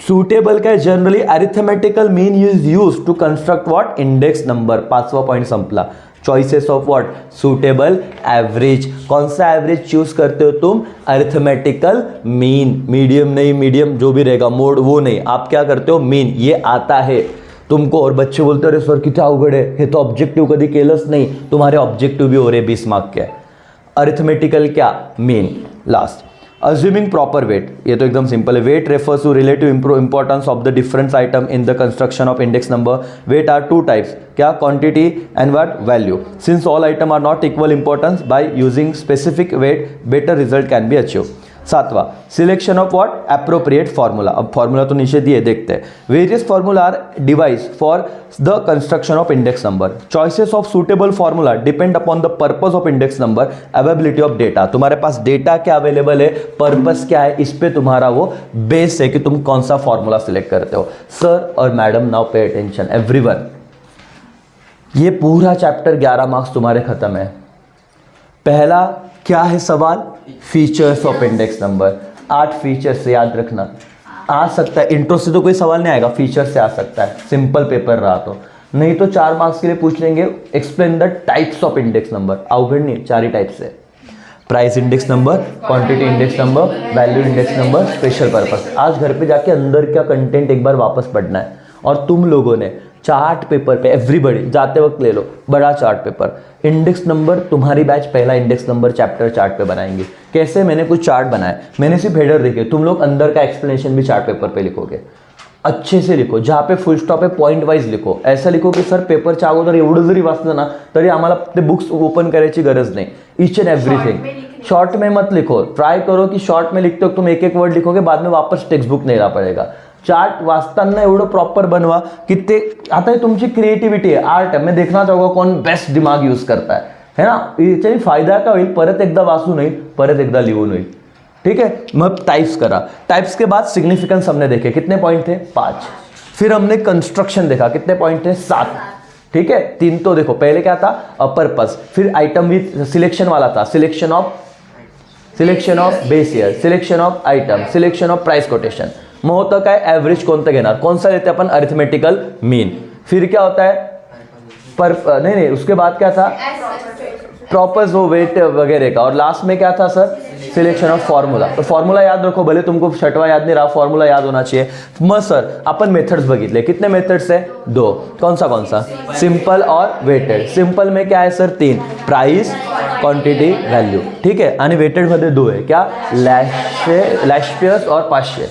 सुटेबल काय? Generally arithmetical mean is use to construct what? Index number. 5वां पॉइंट संपला. Choices of what? Suitable average. कौन सा एवरेज चूज करते हो तुम? Arithmetical mean. मीडियम नहीं, मीडियम जो भी रहेगा, मोड वो नहीं. आप क्या करते हो? मीन. ये आता है तुमको. और बच्चे बोलते अरे सर किती अवघड आहे, हे तो ऑब्जेक्टिव कधी केलंच नाही. तुम्हारे ऑब्जेक्टिव भी हो रहे 20 मार्क के. अरिथमेटिकल क्या? Mean. Last assuming proper weight. ये तो एकदम सिंपल है. weight refers to relative importance of the different item in the construction of index number. weight are 2 types. क्या? quantity and what? value. Since all item are not equal importance, by using specific weight better result can be achieved. सातवां, selection of what, appropriate formula. अब formula तो नीचे दिए, देखते हैं। Various formula are device for the construction of index number. Choices of suitable formula depend upon the purpose of index number, availability of data. तुम्हारे पास data क्या available है, पर्पस क्या है, इस पे तुम्हारा वो बेस है कि तुम कौन सा फार्मूला सिलेक्ट करते हो। सर और madam, now pay attention everyone, ये पूरा चैप्टर 11 मार्क्स तुम्हारे खत्म है। पहला क्या है सवाल, features of index number. 8 features से याद रखना, आ सकता है इंट्रो से तो कोई सवाल नहीं आएगा, फीचर से आ सकता है, सिंपल पेपर रहा तो। नहीं तो 4 मार्क्स के लिए पूछ लेंगे, explain the types of index number. अवगढ़ नहीं, 4 ही टाइप्स है, price index number, quantity index number, value index number, special purpose. आज घर पे जाके अंदर का कंटेंट एक बार वापस पढ़ना है। और तुम लोगों ने चार्ट पेपर पे, एवरीबडी जाते वक्त ले लो बड़ा चार्ट पेपर, इंडेक्स नंबर, तुम्हारी बैच पहला इंडेक्स नंबर चैप्टर चार्ट पे बनाएंगे। कैसे, मैंने कुछ चार्ट बनाए, मैंने सिर्फ हेडर देखे, तुम लोग अंदर का एक्सप्लेनेशन भी चार्ट पेपर पे लिखोगे। अच्छे से लिखो, जहाँ पे फुल स्टॉप है पॉइंट वाइज लिखो। ऐसा लिखो की सर पेपरच्या अगोदर एवढं जरी वाचलं ना तरी आम्हाला ते बुक्स ओपन करायची गरज नाही। ईच एंड एवरीथिंग शॉर्ट में मत लिखो, ट्राई करो कि शॉर्ट में लिखते हो तुम एक एक वर्ड लिखोगे, बाद में वापस टेक्स्ट बुक नहीं ला पड़ेगा। चार्ट वाचताना एवढं प्रॉपर बनवा की ते, आता तुमची क्रिएटिव्हिटी आहे, आर्ट आहे, मैं देखना चाहूँगा कौन बेस्ट दिमाग यूज करता है ना। याच्याने फायदा का होईल, परत एकदा वाचून होईल, परत एकदा लिहून होईल। ठीक है, मग टाइप्स करा। टाइप्स के बाद सिग्निफिकेंस हमने देखे, कितने पॉइंट थे, 5। फिर हमने कंस्ट्रक्शन देखा, कितने पॉइंट थे, 7। ठीक है, 3 तो देखो, पहले क्या था, पर्पस, फिर आइटम विथ सिलेक्शन वाला था, selection of base year, selection of item, selection of price quotation. मग होतं काय, ॲव्हरेज कोणतं घेणार, कौन सा लेते अपन, अरिथमेटिकल मीन। फिर क्या होता है, नहीं, उसके बाद क्या था, प्रॉपर्स वो वेट वगैरह का। और लास्ट में क्या था सर, सिलेक्शन ऑफ फॉर्मूला। तो फॉर्मूला याद रखो, भले तुमको छठवा याद नहीं रहा, फॉर्मूला याद होना चाहिए। मग सर अपन मेथड्स बघितले, कितने मेथड्स है, 2। कौन सा, सिंपल और वेटेड। सिंपल में क्या है सर, 3, प्राइस, क्वांटिटी, वैल्यू। ठीक है, आणि वेटेड मध्ये 2 है, क्या, लॅशपियर्स और 500।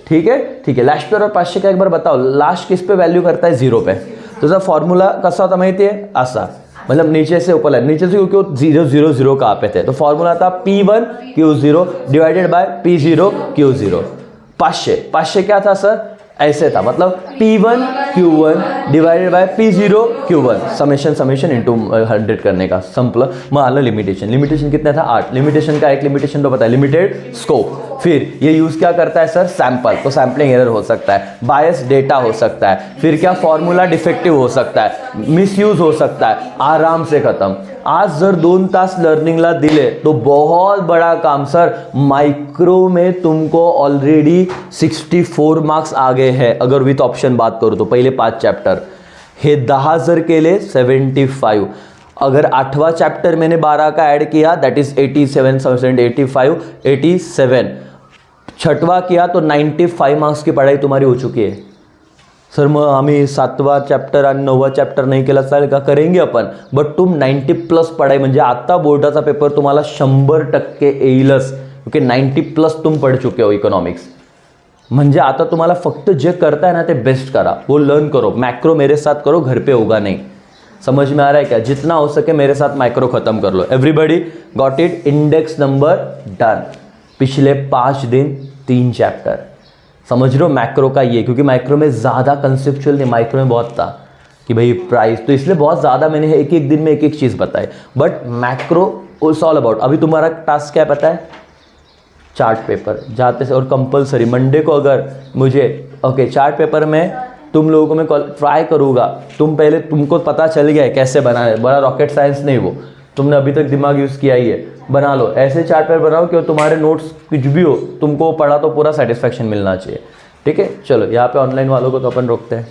ठीक है, लॅशपियर और 500 का एक बार बताओ, लास्ट किस पे वैल्यू करता है, 0 पे। तो सर फॉर्मूला कसा होता माहिती है, असा, मतलब नीचे से ऊपर, नीचे से क्योंकि 0 0 0 कहाँ पे थे, तो फॉर्मूला था P1 Q0 divided bye P0 Q0। 500 क्या था सर, ऐसे था, मतलब P1 Q1 divided bye P0 Q1, summation into 100 करने का संपल। मग आलं लिमिटेशन कितना था, 8। लिमिटेशन का एक लिमिटेशन तो पता है, लिमिटेड स्कोप। फिर ये यूज क्या करता है सर, सैंपल, तो सैम्पलिंग एरर हो सकता है, बायस डेटा हो सकता है, फिर क्या, फॉर्मूला डिफेक्टिव हो सकता है, मिसयूज हो सकता है, आराम से खत्म। आज जर 2 तास लर्निंगला दिले तो बहुत बड़ा काम सर। माइक्रो में तुमको ऑलरेडी 64 मार्क्स आ गए हैं, अगर विथ ऑप्शन बात करूँ तो, पहले 5 चैप्टर हे 10 जर केले 75। अगर 8वां चैप्टर मैंने 12 का ऐड किया, दैट इज 87%, 85, 87। 6वां किया तो 95 मार्क्स की पढ़ाई तुम्हारी हो चुकी है। सर मग आम्ही 7वां चॅप्टर आणि 9वां चॅप्टर नाही केला चालेल का, करेंगे अपन, बट तुम 90+ पढ़ाई, म्हणजे आता बोर्डाचा पेपर तुम्हाला 100% येईलच, क्योंकि 90+ तुम पढ़ चुके हो इकोनॉमिक्स। म्हणजे आता तुम्हाला फक्त जे करता है ना ते बेस्ट करा, वो लर्न करो। मैक्रो मेरे साथ करो, घर पे होगा नहीं। समझ में आ रहा है क्या, जितना हो सके मेरे साथ माइक्रो खत्म कर लो। Everybody got it, index number done. पिछले 5 दिन 3 चैप्टर, समझ रहे हो मैक्रो का ये, क्योंकि माइक्रो में ज़्यादा कंसेप्चुअल नहीं, माइक्रो में बहुत था कि भाई प्राइस, तो इसलिए बहुत ज़्यादा मैंने एक दिन में एक चीज़ बताई। But macro it's all about, अभी तुम्हारा टास्क क्या है पता है, चार्ट पेपर जाते से, और कंपलसरी मंडे को अगर मुझे चार्ट पेपर में तुम लोगों को मैं ट्राई करूँगा। तुम पहले, तुमको पता चल गया है कैसे बनाना है, बड़ा रॉकेट साइंस नहीं, वो तुमने अभी तक दिमाग यूज़ किया ही है, बना लो। ऐसे चार्ट पेपर बनाओ कि तुम्हारे नोट्स कुछ भी हो, तुमको पढ़ा तो पूरा सेटिस्फैक्शन मिलना चाहिए। ठीक है, चलो यहाँ पे ऑनलाइन वालों को तो अपन रोकते हैं।